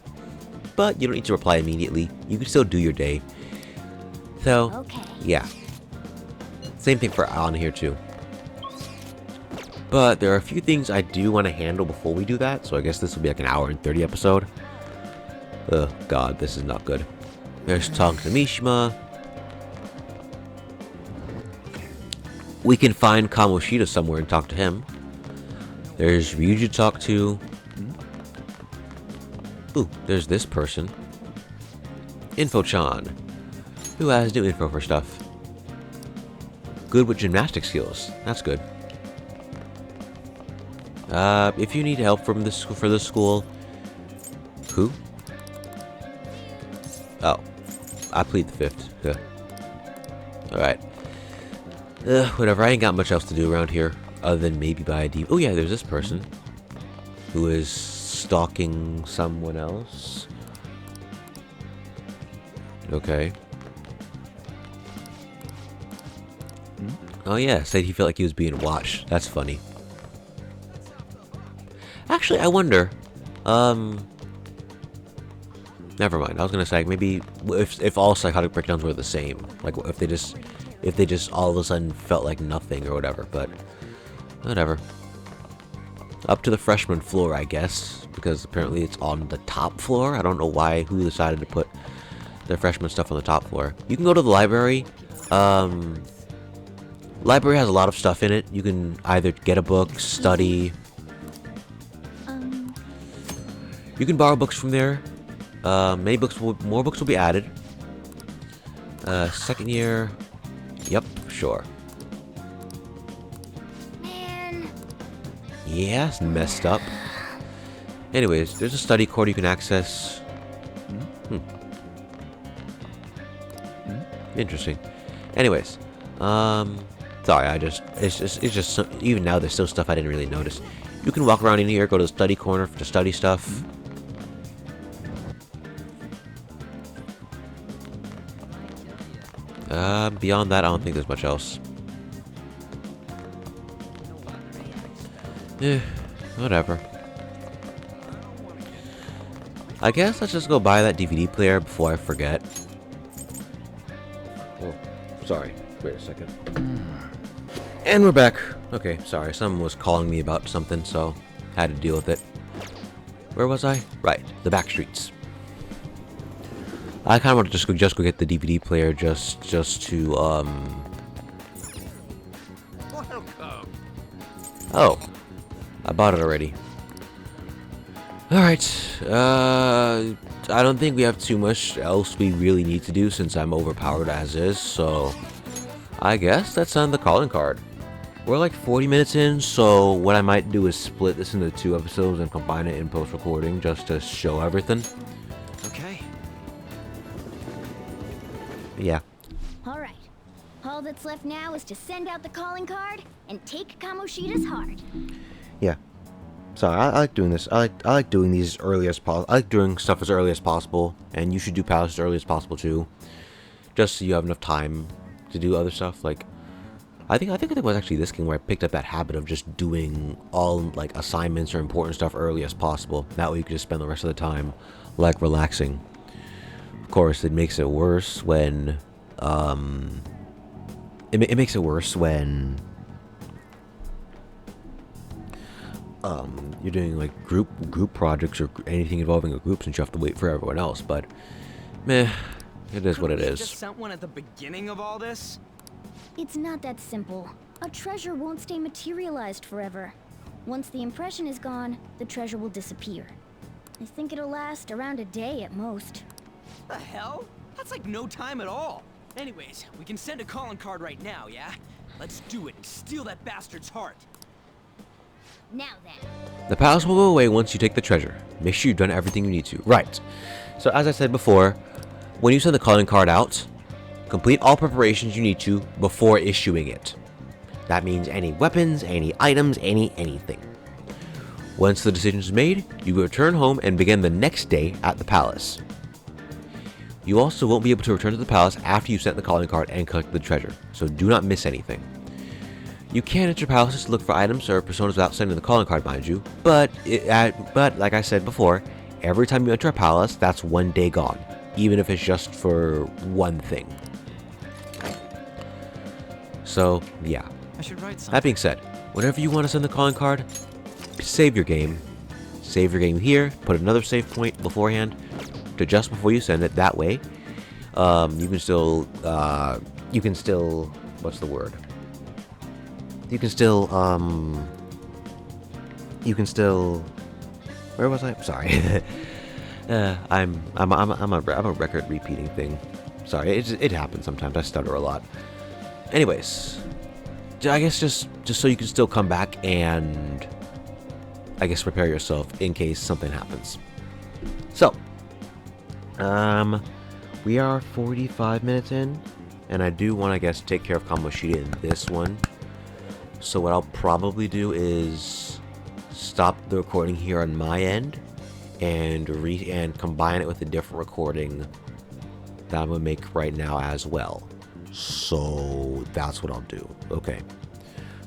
but you don't need to reply immediately. You can still do your day. So, Okay. yeah. Same thing for on here too. But there are a few things I do want to handle before we do that, so I guess this will be like an hour and 30 episode. Oh god, this is not good. There's talking to Mishima. We can find Kamoshida somewhere and talk to him. There's Ryuji to talk to. Ooh, there's this person. Info-chan, who has new info for stuff. Good with gymnastic skills. That's good. If you need help from this for the school, who? Oh, I plead the fifth. Yeah. All right. Whatever. I ain't got much else to do around here other than maybe buy a DVD. Oh yeah, there's this person who is stalking someone else. Okay. Oh yeah, said he felt like he was being watched. That's funny. Actually, I wonder. Never mind. I was gonna say maybe if all psychotic breakdowns were the same, like if they just all of a sudden felt like nothing or whatever. But whatever. Up to the freshman floor, I guess, because apparently it's on the top floor. I don't know who decided to put their freshman stuff on the top floor. You can go to the library. Library has a lot of stuff in it. You can either get a book, study. You can borrow books from there. More books will be added. Second year. Yep, sure. Man. Yeah, it's messed up. Anyways, there's a study court you can access. Interesting. Anyways, sorry, it's just even now there's still stuff I didn't really notice. You can walk around in here, go to the study corner to study stuff. Beyond that, I don't think there's much else. Whatever. I guess let's just go buy that DVD player before I forget. Oh, sorry. Wait a second. And we're back. Okay, sorry. Someone was calling me about something, so had to deal with it. Where was I? Right, the back streets. I kind of want to just go get the DVD player just to Oh, I bought it already. All right. I don't think we have too much else we really need to do since I'm overpowered as is. So I guess that's on the calling card. We're like 40 minutes in, so what I might do is split this into 2 episodes and combine it in post-recording just to show everything. Okay. Yeah. All right. All that's left now is to send out the calling card and take Kamoshida's heart. Yeah. Sorry, I like doing this. I like doing these as early as possible. I like doing stuff as early as possible, and you should do palace as early as possible too, just so you have enough time to do other stuff. Like, I think it was actually this game where I picked up that habit of just doing all like assignments or important stuff early as possible. That way you could just spend the rest of the time like relaxing. Of course, it makes it worse when it makes it worse when you're doing like group projects or anything involving a group, since you have to wait for everyone else. But meh, it is what it is. Just sent one at the beginning of all this. It's not that simple. A treasure won't stay materialized forever. Once the impression is gone, the treasure will disappear. I think it'll last around a day at most. The hell? That's like no time at all. Anyways, we can send a calling card right now, yeah? Let's do it and steal that bastard's heart. Now then. The palace will go away once you take the treasure. Make sure you've done everything you need to. Right. So as I said before, when you send the calling card out, complete all preparations you need to before issuing it. That means any weapons, any items, anything. Once the decision is made, you will return home and begin the next day at the palace. You also won't be able to return to the palace after you sent the calling card and collected the treasure, so do not miss anything. You can enter palaces to look for items or personas without sending the calling card, mind you, but like I said before, every time you enter a palace, that's one day gone, even if it's just for one thing. So, yeah. I should write something. That being said, whenever you want to send the calling card, save your game. Save your game here, put another save point beforehand, to just before you send it. That way, you can still, what's the word? You can still, where was I? Sorry. I'm a record repeating thing. Sorry, it happens sometimes. I stutter a lot. Anyways, I guess just so you can still come back and, I guess, prepare yourself in case something happens. So, we are 45 minutes in, and I do want to, I guess, take care of Kamoshida in this one. So what I'll probably do is stop the recording here on my end and combine it with a different recording that I'm gonna make right now as well. So that's what I'll do. Okay.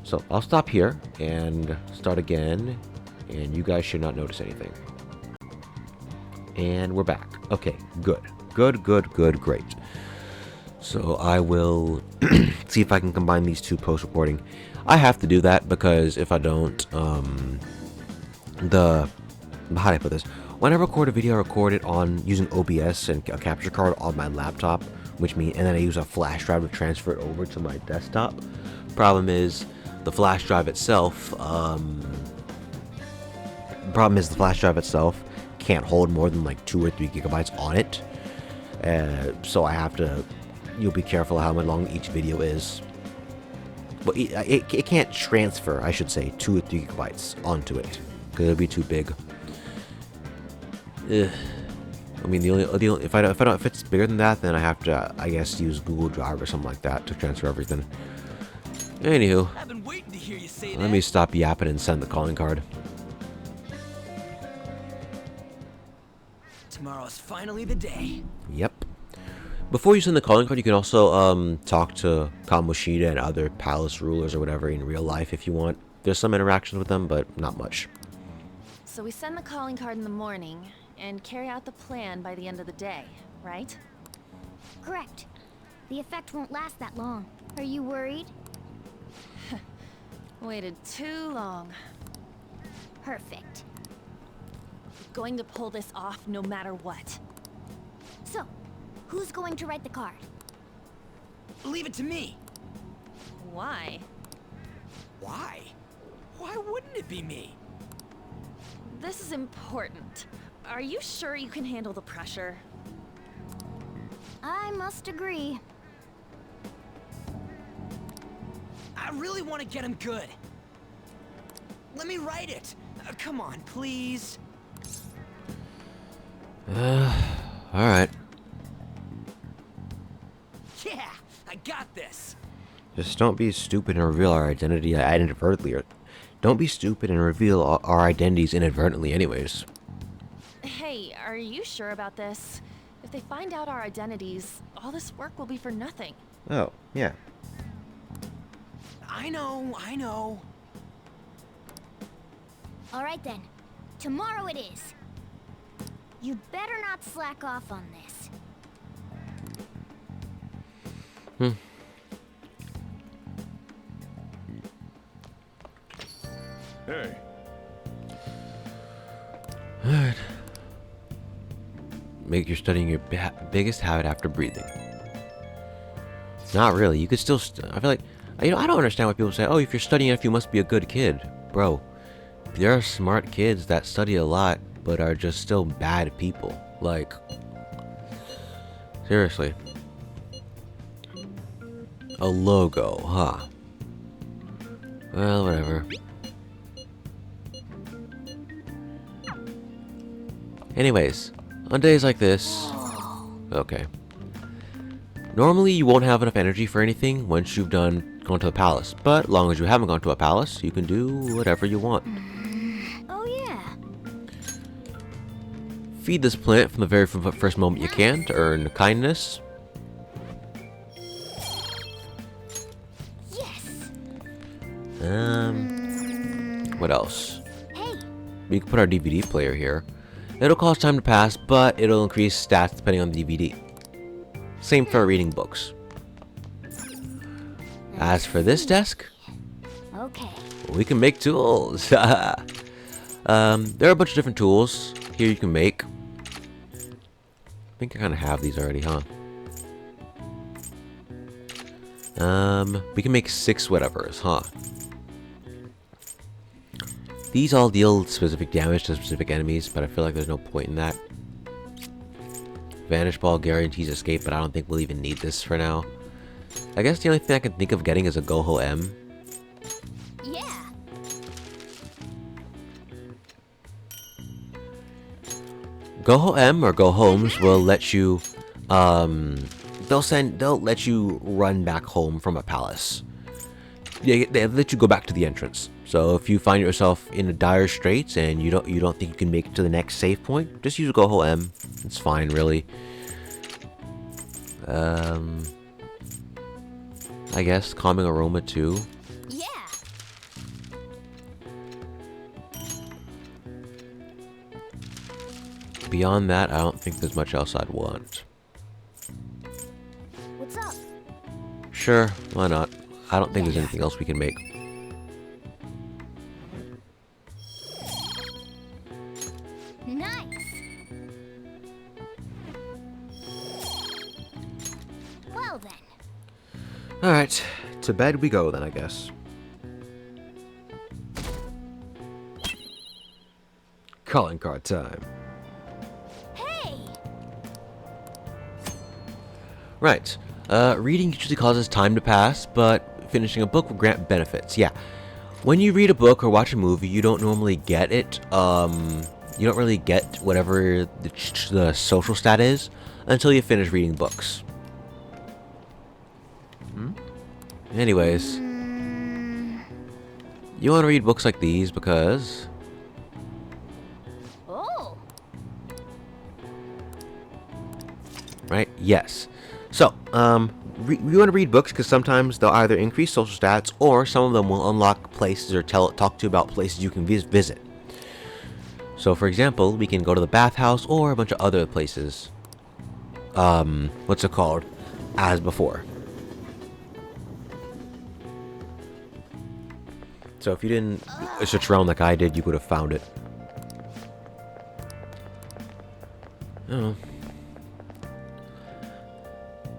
So I'll stop here and start again, and you guys should not notice anything. And we're back. Okay, good. Great. So I will see if I can combine these two post-recording. I have to do that because if I don't, how do I put this? When I record a video, I record it on using OBS and a capture card on my laptop, and then I use a flash drive to transfer it over to my desktop. Problem is, the flash drive itself, can't hold more than like 2 or 3 gigabytes on it. So I have to, you'll be careful how long each video is. But it can't transfer, I should say, 2 or 3 gigabytes onto it, because it'll be too big. Ugh. I mean, if it's bigger than that, then I have to, I guess, use Google Drive or something like that to transfer everything. Anywho, I've been waiting to hear you say let me stop yapping and send the calling card. Tomorrow's finally the day. Yep. Before you send the calling card, you can also talk to Kamoshida and other palace rulers or whatever in real life if you want. There's some interactions with them, but not much. So we send the calling card in the morning and carry out the plan by the end of the day, right? Correct. The effect won't last that long. Are you worried? Waited too long. Perfect. Going to pull this off no matter what. So, who's going to write the card? Leave it to me. Why? Why? Why wouldn't it be me? This is important. Are you sure you can handle the pressure? I must agree. I really want to get him good. Let me write it. Come on, please. Alright. Yeah, I got this. Just don't be stupid and reveal our identity inadvertently. Or don't be stupid and reveal our identities inadvertently anyways. Hey, are you sure about this? If they find out our identities, all this work will be for nothing. Oh, yeah. I know. All right then. Tomorrow it is. You'd better not slack off on this. Hey. Alright. Make your studying your biggest habit after breathing. Not really. You could still. I feel like. I don't understand why people say, oh, if you're studying enough, you must be a good kid. Bro, there are smart kids that study a lot, but are just still bad people. Like, seriously. A logo, huh? Well, whatever. Anyways, on days like this... Okay. Normally, you won't have enough energy for anything once you've gone to the palace. But as long as you haven't gone to a palace, you can do whatever you want. Oh yeah. Feed this plant from the very first moment you can to earn kindness. Yes. What else? Hey. We can put our DVD player here. It'll cost time to pass, but it'll increase stats depending on the DVD. Same for reading books. As for this desk, Okay. we can make tools. There are a bunch of different tools here you can make. I think I kind of have these already, huh? We can make 6 whatevers, huh? These all deal specific damage to specific enemies, but I feel like there's no point in that. Vanish Ball guarantees escape, but I don't think we'll even need this for now. I guess the only thing I can think of getting is a Goho M. Yeah. Goho M or Go Homes will let you, they'll let you run back home from a palace. They let you go back to the entrance. So if you find yourself in a dire straits and you don't think you can make it to the next save point, just use Goho M. It's fine, really. I guess calming aroma too. Yeah. Beyond that, I don't think there's much else I'd want. What's up? Sure, why not? I don't think there's anything else we can make. Nice. Well then. Alright, to bed we go then, I guess. Calling card time. Hey. Right. Reading usually causes time to pass, but finishing a book will grant benefits. Yeah. When you read a book or watch a movie, you don't normally get it. You don't really get whatever the social stat is until you finish reading books. Anyways, you want to read books like these because... Oh. Right? Yes. So, we want to read books because sometimes they'll either increase social stats or some of them will unlock places or talk to you about places you can visit. So, for example, we can go to the bathhouse or a bunch of other places. What's it called? As before. So if you didn't search around like I did, you would have found it. Oh.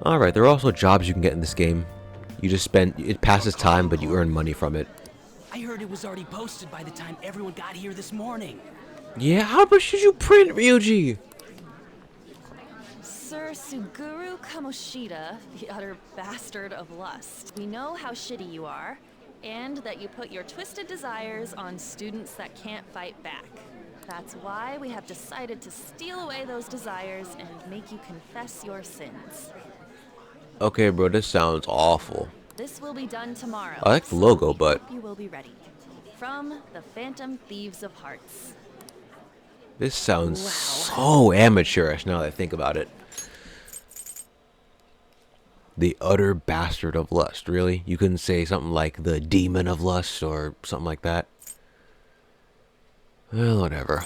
Alright, there are also jobs you can get in this game. You just it passes time, but you earn money from it. I heard it was already posted by the time everyone got here this morning. Yeah, how much did you print, Ryuji? Sir Suguru Kamoshida, the utter bastard of lust. We know how shitty you are, and that you put your twisted desires on students that can't fight back. That's why we have decided to steal away those desires and make you confess your sins. Okay, bro, this sounds awful. This will be done tomorrow. I like the logo, but... You will be ready. From the Phantom Thieves of Hearts. This sounds so amateurish now that I think about it. The utter bastard of lust. Really? You couldn't say something like the demon of lust or something like that? Well, whatever.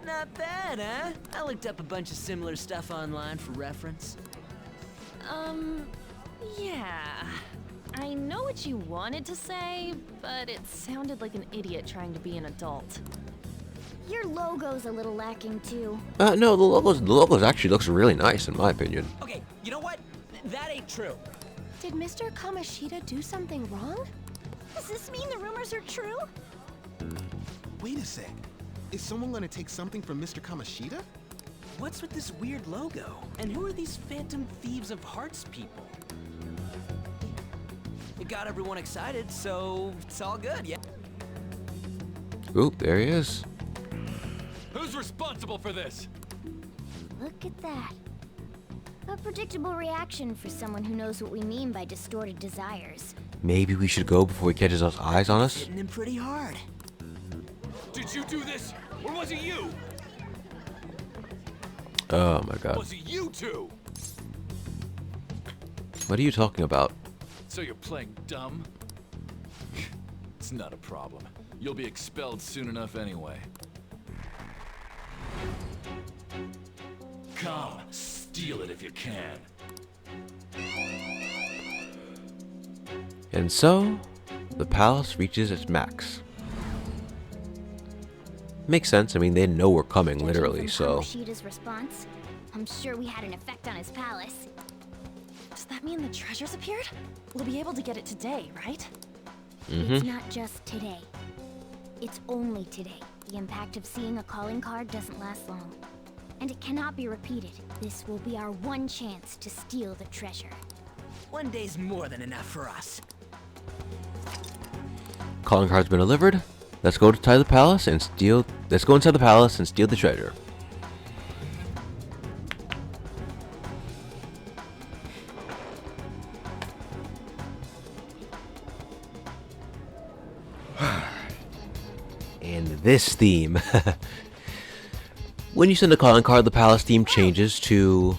Not bad, huh? I looked up a bunch of similar stuff online for reference. Yeah. I know what you wanted to say, but it sounded like an idiot trying to be an adult. Your logo's a little lacking too. No, the logos actually looks really nice in my opinion. Okay, you know what? That ain't true. Did Mr. Kamoshida do something wrong? Does this mean the rumors are true? Wait a sec. Is someone gonna take something from Mr. Kamoshida? What's with this weird logo? And who are these Phantom Thieves of Hearts people? You got everyone excited, so it's all good, yeah? Oop, there he is. Who's responsible for this? Look at that. A predictable reaction for someone who knows what we mean by distorted desires. Maybe we should go before he catches us eyes on us? Hitting him pretty hard. Did you do this? Or was it you? Oh my god. Was it you two? What are you talking about? So you're playing dumb? It's not a problem. You'll be expelled soon enough anyway. Come, steal it if you can. And so, the palace reaches its max. Makes sense. I mean, they know we're coming, Judging literally, from so... Kamoshida's response, I'm sure we had an effect on his palace. Does that mean the treasures appeared? We'll be able to get it today, right? It's not just today. It's only today. The impact of seeing a calling card doesn't last long. And it cannot be repeated. This will be our one chance to steal the treasure. One day's more than enough for us. Calling card's been delivered. Let's go inside the palace and steal... Let's go inside the palace and steal the treasure. And this theme. When you send a calling card, the palace theme changes to...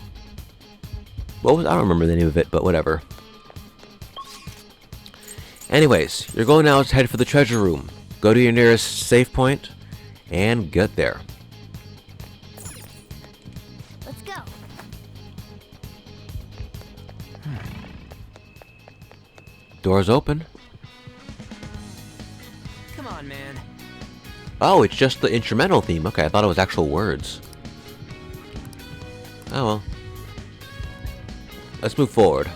What was... I don't remember the name of it, but whatever. Anyways, you're going now to head for the treasure room. Go to your nearest save point and get there. Let's go. Doors open. Come on, man. Oh, it's just the instrumental theme. Okay, I thought it was actual words. Oh well. Let's move forward.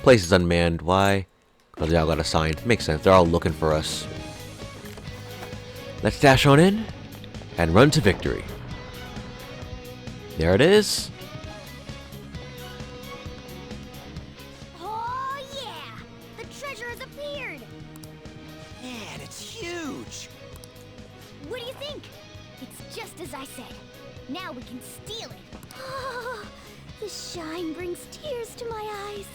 Place is unmanned. Why? Because they all got assigned. Makes sense. They're all looking for us. Let's dash on in and run to victory. There it is. Oh yeah! The treasure has appeared! Man, it's huge. What do you think? It's just as I said. Now we can steal it. The shine brings tears to my eyes.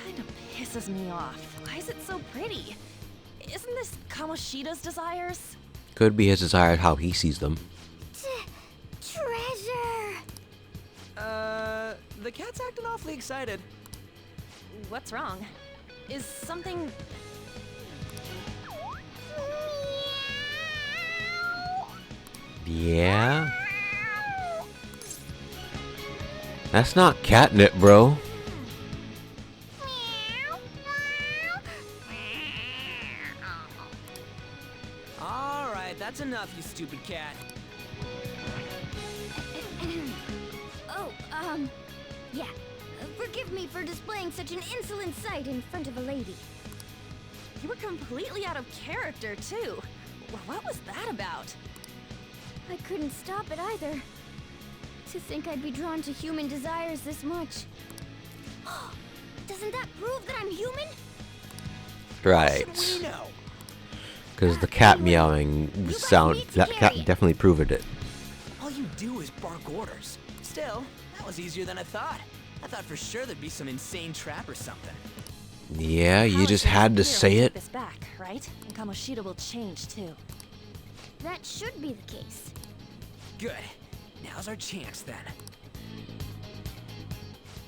Kind of pisses me off. Why is it so pretty? Isn't this Kamoshida's desires? Could be his desire how he sees them. Treasure! The cat's acting awfully excited. What's wrong? Is something... Yeah? That's not catnip, bro. All right, that's enough, you stupid cat. Oh, yeah. Forgive me for displaying such an insolent sight in front of a lady. You were completely out of character, too. What was that about? I couldn't stop it either. To think I'd be drawn to human desires this much. Doesn't that prove that I'm human? Right. We know. Because the cat meowing sound, that cat definitely proved it. All you do is bark orders. Still, that was easier than I thought. I thought for sure there'd be some insane trap or something. Yeah, you Palace just will had to disappear say when we it. get this back, right? And Kamoshida will change, too. That should be the case. Good. Now's our chance then.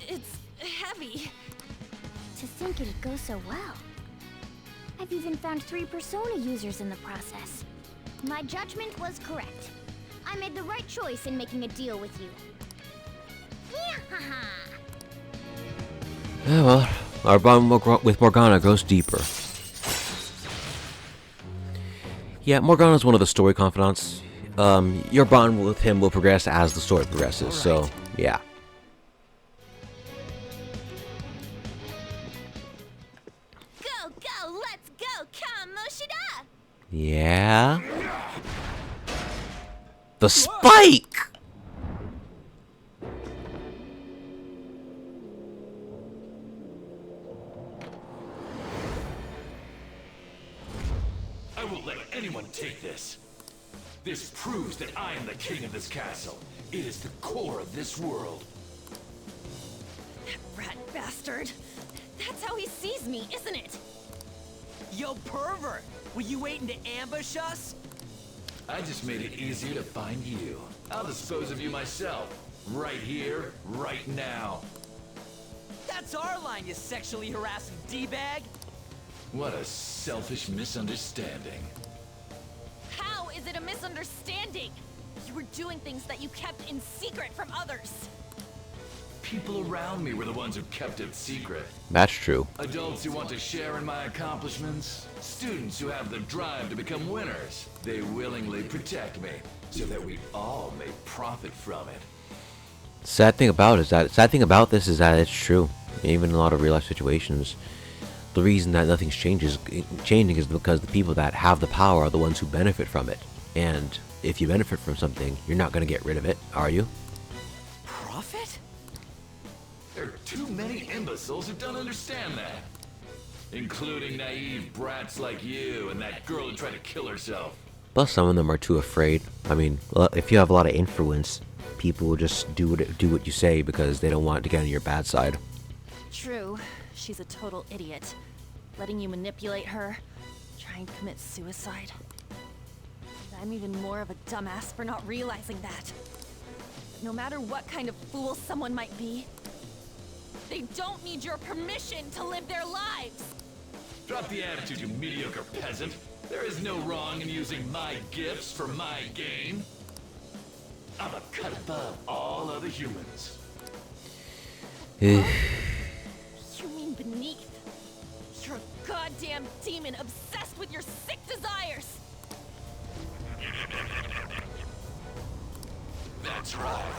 It's heavy. To think it'd go so well. I've even found 3 Persona users in the process. My judgment was correct. I made the right choice in making a deal with you. Yeah-ha-ha! Oh well, our bond with Morgana goes deeper. Yeah, Morgana's one of the story confidants. Your bond with him will progress as the story progresses, so yeah. Go, go, let's go, Kamoshida! Yeah. The spike! Anyone take this. This proves that I am the king of this castle. It is the core of this world. Rat bastard. That's how he sees me, isn't it? Yo, pervert! Were you waiting to ambush us? I just made it easier to find you. I'll dispose of you myself. Right here, right now. That's our line, you sexually harassing D-bag! What a selfish misunderstanding. How is it a misunderstanding? You were doing things that you kept in secret from others. People around me were the ones who kept it secret. That's true. Adults who want to share in my accomplishments. Students who have the drive to become winners. They willingly protect me, so that we all may profit from it. Sad thing about this is that it's true. Even in a lot of real life situations, the reason that nothing's changing is because the people that have the power are the ones who benefit from it. And if you benefit from something, you're not going to get rid of it, are you? Profit? There are too many imbeciles who don't understand that. Including naive brats like you and that girl who tried to kill herself. Plus, some of them are too afraid. I mean, if you have a lot of influence, people will just do what you say because they don't want to get on your bad side. True. She's a total idiot. Letting you manipulate her, trying to commit suicide. And I'm even more of a dumbass for not realizing that. But no matter what kind of fool someone might be, they don't need your permission to live their lives! Drop the attitude, you mediocre peasant. There is no wrong in using my gifts for my gain. I'm a cut above all other humans. You mean beneath? You're a goddamn demon obsessed with your sick desires! That's right.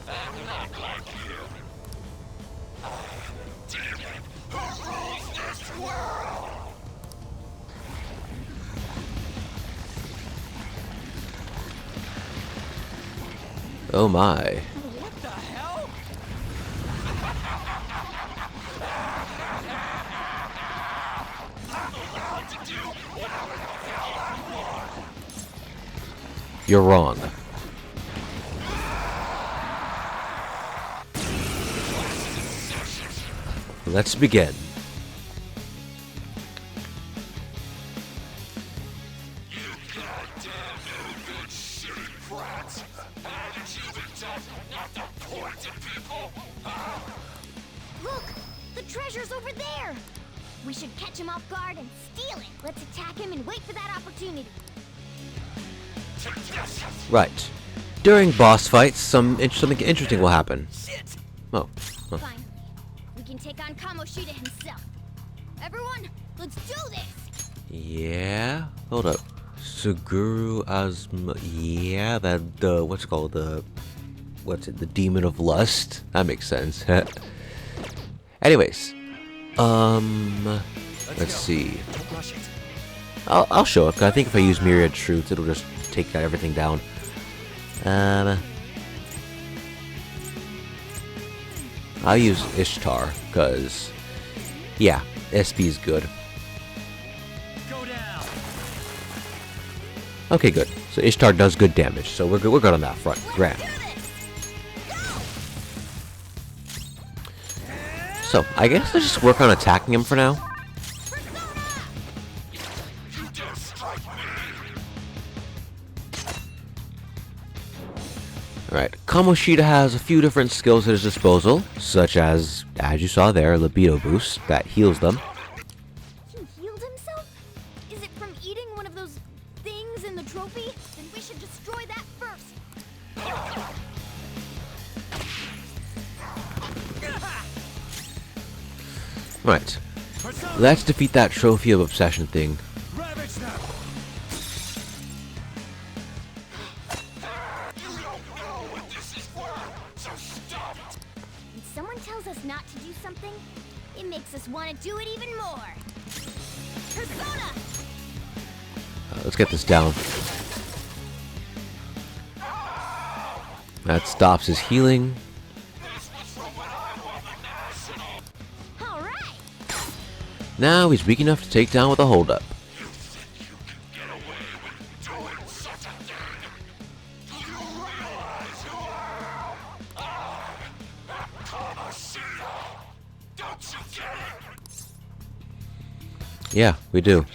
I'm not like you. I am a demon who rules this world! Oh my. What the hell? You're wrong. Let's begin. You goddamn no-good shitty brats! Haven't you been taught not to point to people? Huh? Look! The treasure's over there! We should catch him off guard and steal it. Let's attack him and wait for that opportunity. Right. During boss fights, something interesting will happen. Shit! Oh. Huh. Finally, we can take on Kamoshida himself. Everyone, let's do this! Yeah. Hold up. Suguru Asma. Yeah, that what's it called? The demon of lust. That makes sense. Anyways, let's see. Don't rush it. I'll show it. 'Cause I think if I use Myriad Truths, it'll just take everything down. I'll use Ishtar, cause yeah, SP is good. Go down. Okay, good. So Ishtar does good damage, so we're good. We're good on that front. Grand. So I guess let's just work on attacking him for now. Alright, Kamoshida has a few different skills at his disposal, such as you saw there, libido boost that heals them. He healed himself? Is it from eating one of those things in the trophy? Then we should destroy that first. Right, let's defeat that trophy of obsession thing. Ravage them. When someone tells us not to do something, it makes us want to do it even more. Persona! Let's get this down. That stops his healing. All right. Now he's weak enough to take down with a hold-up. You think you can get away with Yeah, we do.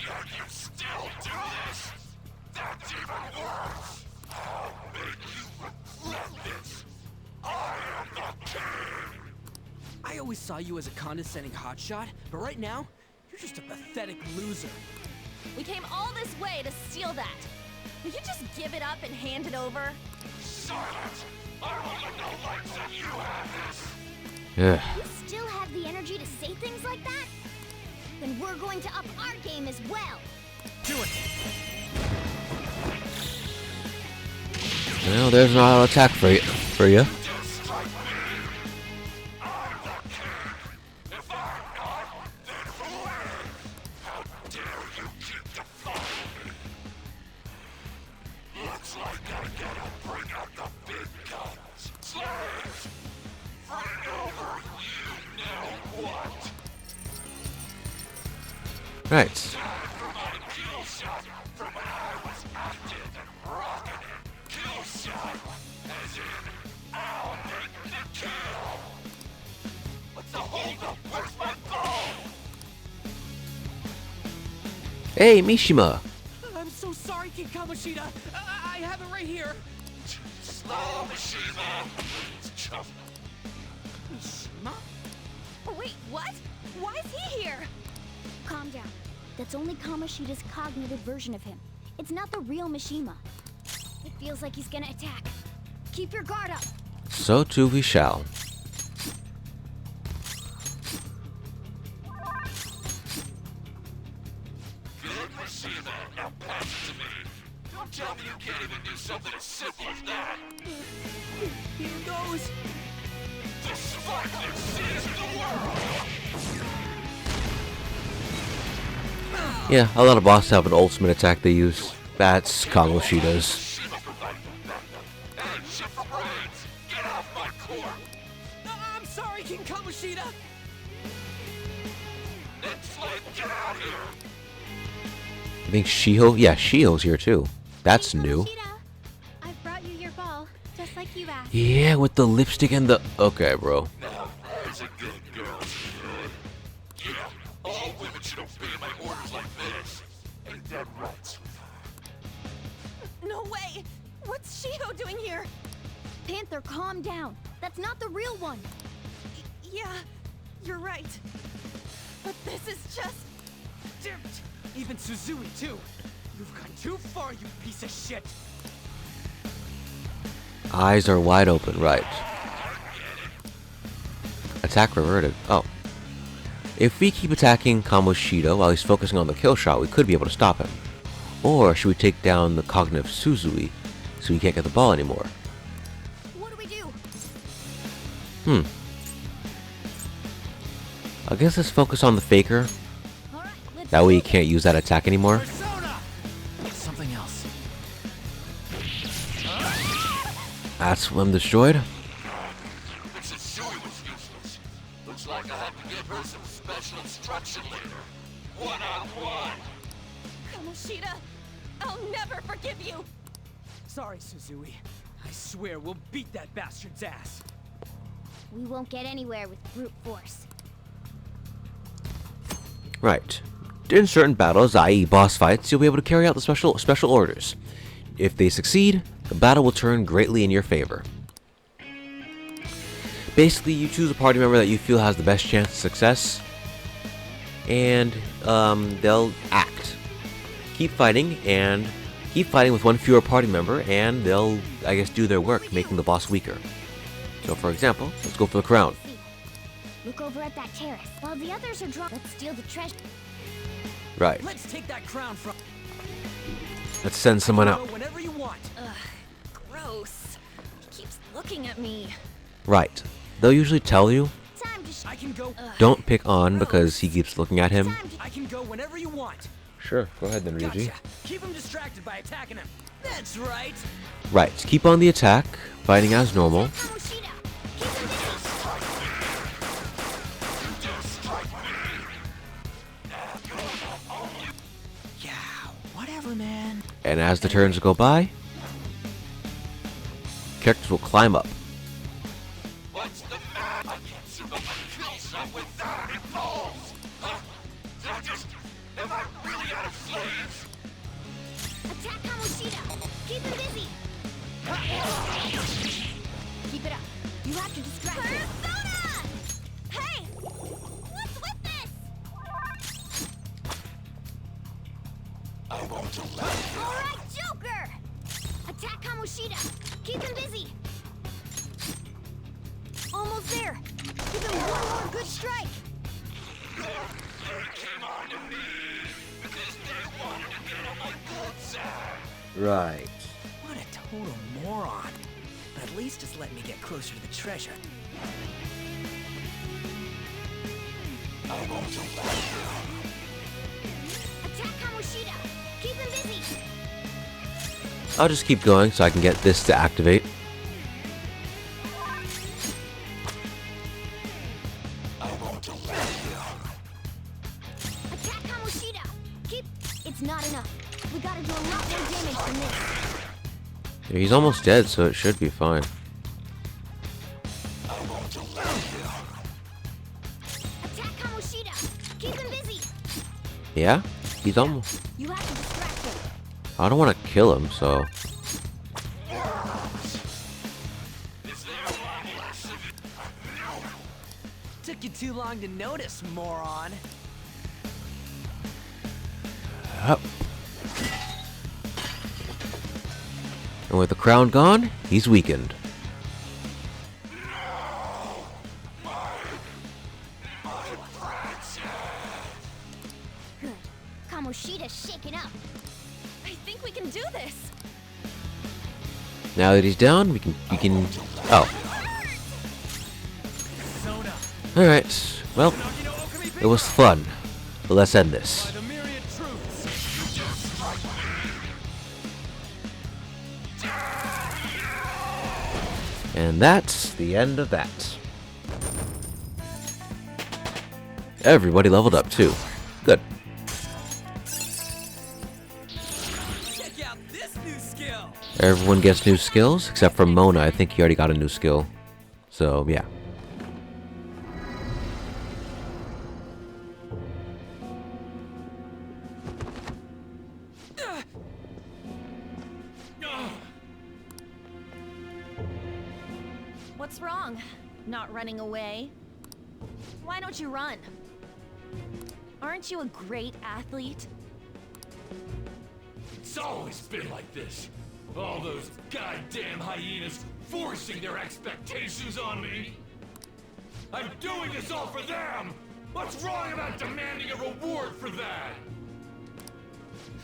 I always saw you as a condescending hotshot, but right now, you're just a pathetic loser. We came all this way to steal that. Will you just give it up and hand it over? Yeah. You still have the energy to say things like that? Then we're going to up our game as well. Do it! Well, there's an auto attack for you. Right. Hey, Mishima. I'm so sorry, King Kamoshida. I have it right here. Mishima? Oh, wait, what? Why is he here? Calm down. That's only Kamoshida's cognitive version of him. It's not the real Mishima. It feels like he's gonna attack. Keep your guard up. So too we shall. Good Mishima, now pass it to me. Don't tell me you can't even do something as simple as that. Here goes. The sparkler sees the world. Yeah, a lot of bosses have an ultimate attack they use. That's Kamoshida's. And shit for brains. Get off my court. I'm sorry, King Kamoshida. Then Slade, get out here. I think Shiho. Yeah, Shiho's here too. That's new. I've brought you your ball, just like you asked. Yeah, with the lipstick and the. Okay, bro. Now there's a good girl. Yeah, all women should obey my orders like this. Ain't that right, sweetheart? No way! What's Shiho doing here? Panther, calm down. That's not the real one. Yeah, you're right. But this is just... Damn it. Even Suzui, too. You've gone too far, you piece of shit. Eyes are wide open, right. Attack reverted. Oh. If we keep attacking Kamoshida while he's focusing on the kill shot, we could be able to stop him. Or should we take down the cognitive Suzui so he can't get the ball anymore? What do we do? I guess let's focus on the faker. All right, let's That way he can't use that attack anymore. Persona! Something else. That's one destroyed. It's a Shui was useless. Looks like I have to give her some special instruction later. One-on-one. Kamoshida, I'll never forgive you! Sorry, Suzui. I swear we'll beat that bastard's ass. We won't get anywhere with brute force. Right. In certain battles, i.e. boss fights, you'll be able to carry out the special orders. If they succeed, the battle will turn greatly in your favor. Basically, you choose a party member that you feel has the best chance of success, and they'll act. Keep fighting with one fewer party member, and they'll, I guess, do their work, making the boss weaker. So, for example, let's go for the crown. Look over at that terrace. While the others are drawn, let's steal the treasure. Right. Let's take that crown from... Let's send someone Go out. whenever you want. Gross. He keeps looking at me. Right. They'll usually tell you, Time to I can go... don't pick on because he keeps looking at him. I can go whenever you want. Sure, go ahead then, Ryuji. Gotcha. Keep him distracted by attacking him. That's right. Right, keep on the attack, fighting as normal. Kamoshida. Keep him down. Yeah, whatever, man. And as the turns go by, characters will climb up. What's the matter? I can't survive a kill shot without any balls. Huh? Did I just... Am I Alright, Joker! Attack Kamoshida! Keep him busy! Almost there! Give him one more good strike! Right. What a total moron. At least just let me get closer to the treasure. Attack Kamoshida! Keep him busy! I'll just keep going so I can get this to activate. Attack Kamoshida! Keep... It's not enough. We gotta do a lot more damage than this. He's almost dead, so it should be fine. Attack Kamoshida! Keep him busy! Yeah? He's almost... You have to distract him. I don't want to kill him, so... Took you too long to notice, moron. Up. And with the crown gone, he's weakened. Good. Kamoshida's shaken up. I think we can do this. Now that he's down, we can... Oh. Alright. Well, it was fun. But let's end this. And that's the end of that. Everybody leveled up too. Good. Check out this new skill. Everyone gets new skills, except for Mona. I think he already got a new skill. So, yeah. What's wrong? Not running away? Why don't you run? Aren't you a great athlete? It's always been like this. All those goddamn hyenas forcing their expectations on me. I'm doing this all for them! What's wrong about demanding a reward for that?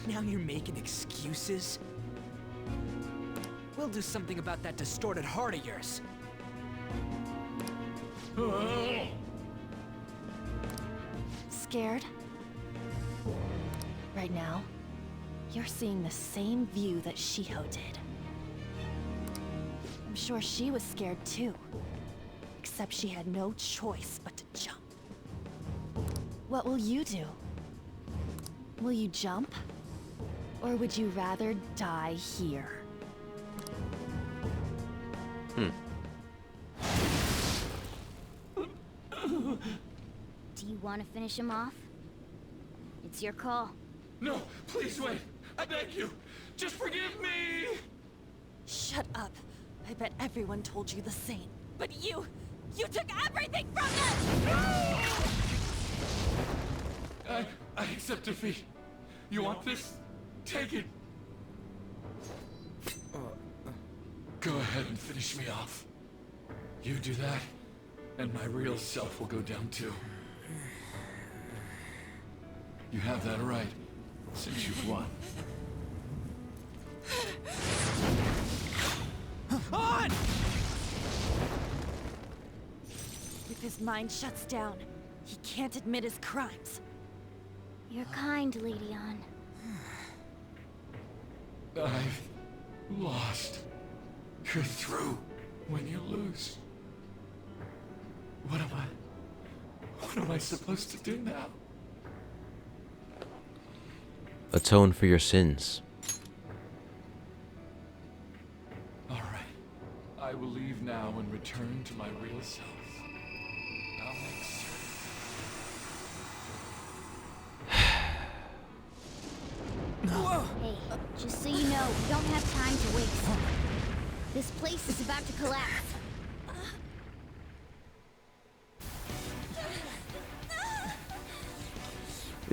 Now you're making excuses? We'll do something about that distorted heart of yours. Scared? Right now, you're seeing the same view that Shiho did. I'm sure she was scared too. Except she had no choice but to jump. What will you do? Will you jump? Or would you rather die here? Do you want to finish him off? It's your call. No, please wait. I beg you. Just forgive me. Shut up. I bet everyone told you the same. But you took everything from them! I accept defeat. You want this? Take it. Go ahead and finish me off. You do that, and my real self will go down too. You have that right, since you've won. On! If his mind shuts down, he can't admit his crimes. You're kind, Lady An. I've lost. You're through when you lose. What am I supposed to do now? Atone for your sins. All right. I will leave now and return to my real self. I'll make certain. Hey, just so you know, we don't have time to waste. This place is about to collapse.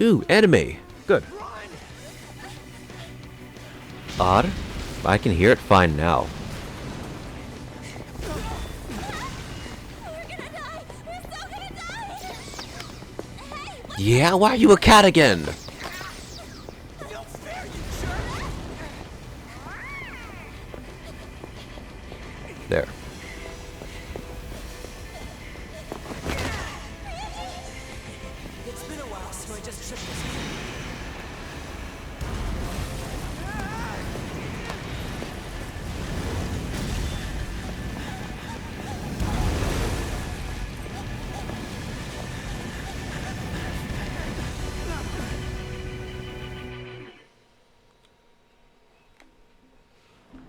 Ooh, anime. Good. odd. I can hear it fine now. Yeah, why are you a cat again? There. It's been a while, so I just tripped this.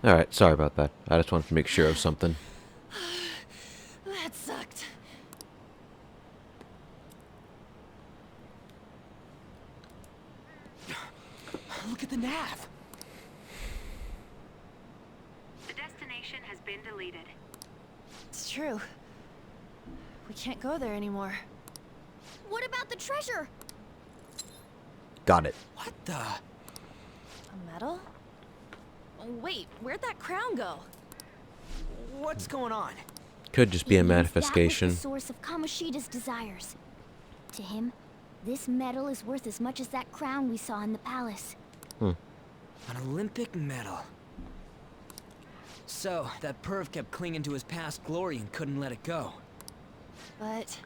Alright, sorry about that. I just wanted to make sure of something. That sucked. Look at the nav. The destination has been deleted. It's true. We can't go there anymore. What about the treasure? Got it. What the? A medal? Oh, wait, where'd that crown go? What's going on? Could just be a He means manifestation. That was the source of Kamoshida's desires. To him, this medal is worth as much as that crown we saw in the palace. An Olympic medal. So, that perv kept clinging to his past glory and couldn't let it go. But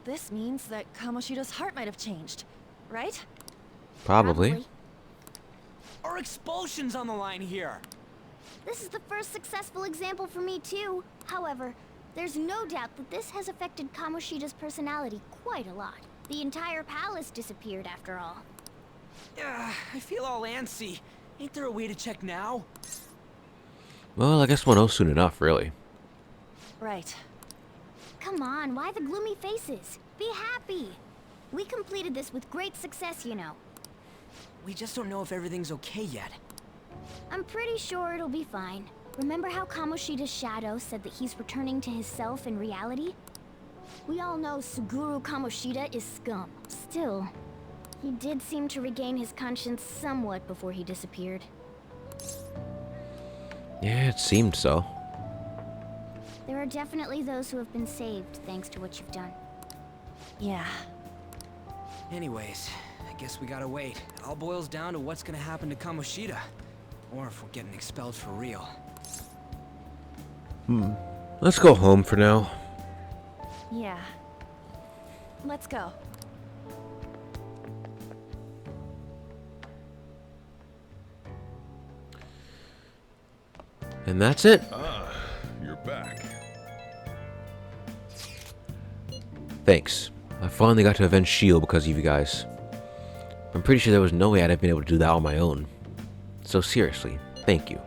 this means that Kamoshida's heart might have changed, right? Probably. Our expulsion's on the line here. This is the first successful example for me too. However, there's no doubt that this has affected Kamoshida's personality quite a lot. The entire palace disappeared after all. I feel all antsy. Ain't there a way to check now? Well, I guess we'll know soon enough, really. Right. Come on, why the gloomy faces? Be happy. We completed this with great success, you know. We just don't know if everything's okay yet. I'm pretty sure it'll be fine. Remember how Kamoshida's shadow said that he's returning to his self in reality? We all know Suguru Kamoshida is scum. Still, he did seem to regain his conscience somewhat before he disappeared. Yeah, it seemed so. There are definitely those who have been saved thanks to what you've done. Yeah. Anyways, I guess we gotta wait. It all boils down to what's gonna happen to Kamoshida. Or if we're getting expelled for real. Let's go home for now. Yeah. Let's go. And that's it. Ah, you're back. Thanks. I finally got to avenge Shield because of you guys. I'm pretty sure there was no way I'd have been able to do that on my own. So seriously, thank you.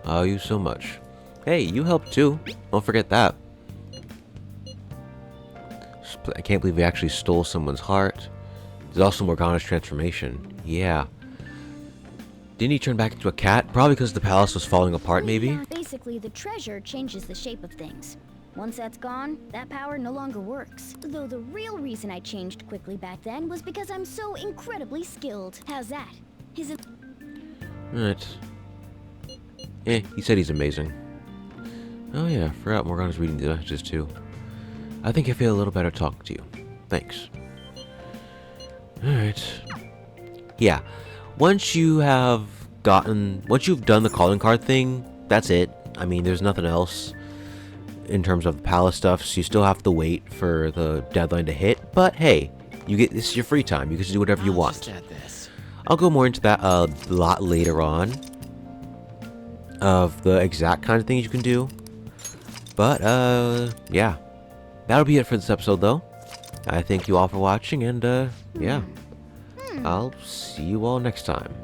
I owe you so much. Hey, you helped too. Don't forget that. I can't believe we actually stole someone's heart. There's also Morgana's transformation. Yeah. Didn't he turn back into a cat? Probably because the palace was falling apart, maybe? Basically, the treasure changes the shape of things. Once that's gone, that power no longer works. Though the real reason I changed quickly back then was because I'm so incredibly skilled. How's that? His... Alright. He said he's amazing. Oh yeah, forgot Morgana's reading the messages too. I think I feel a little better talking to you. Thanks. Alright. Yeah. Once you've done the calling card thing, that's it. I mean, there's nothing else in terms of the palace stuff, so you still have to wait for the deadline to hit. But hey, this is your free time. You can do whatever you want. Just add this. I'll go more into that a lot later on, of the exact kind of things you can do. But yeah, that'll be it for this episode, though. I thank you all for watching, and yeah, I'll see you all next time.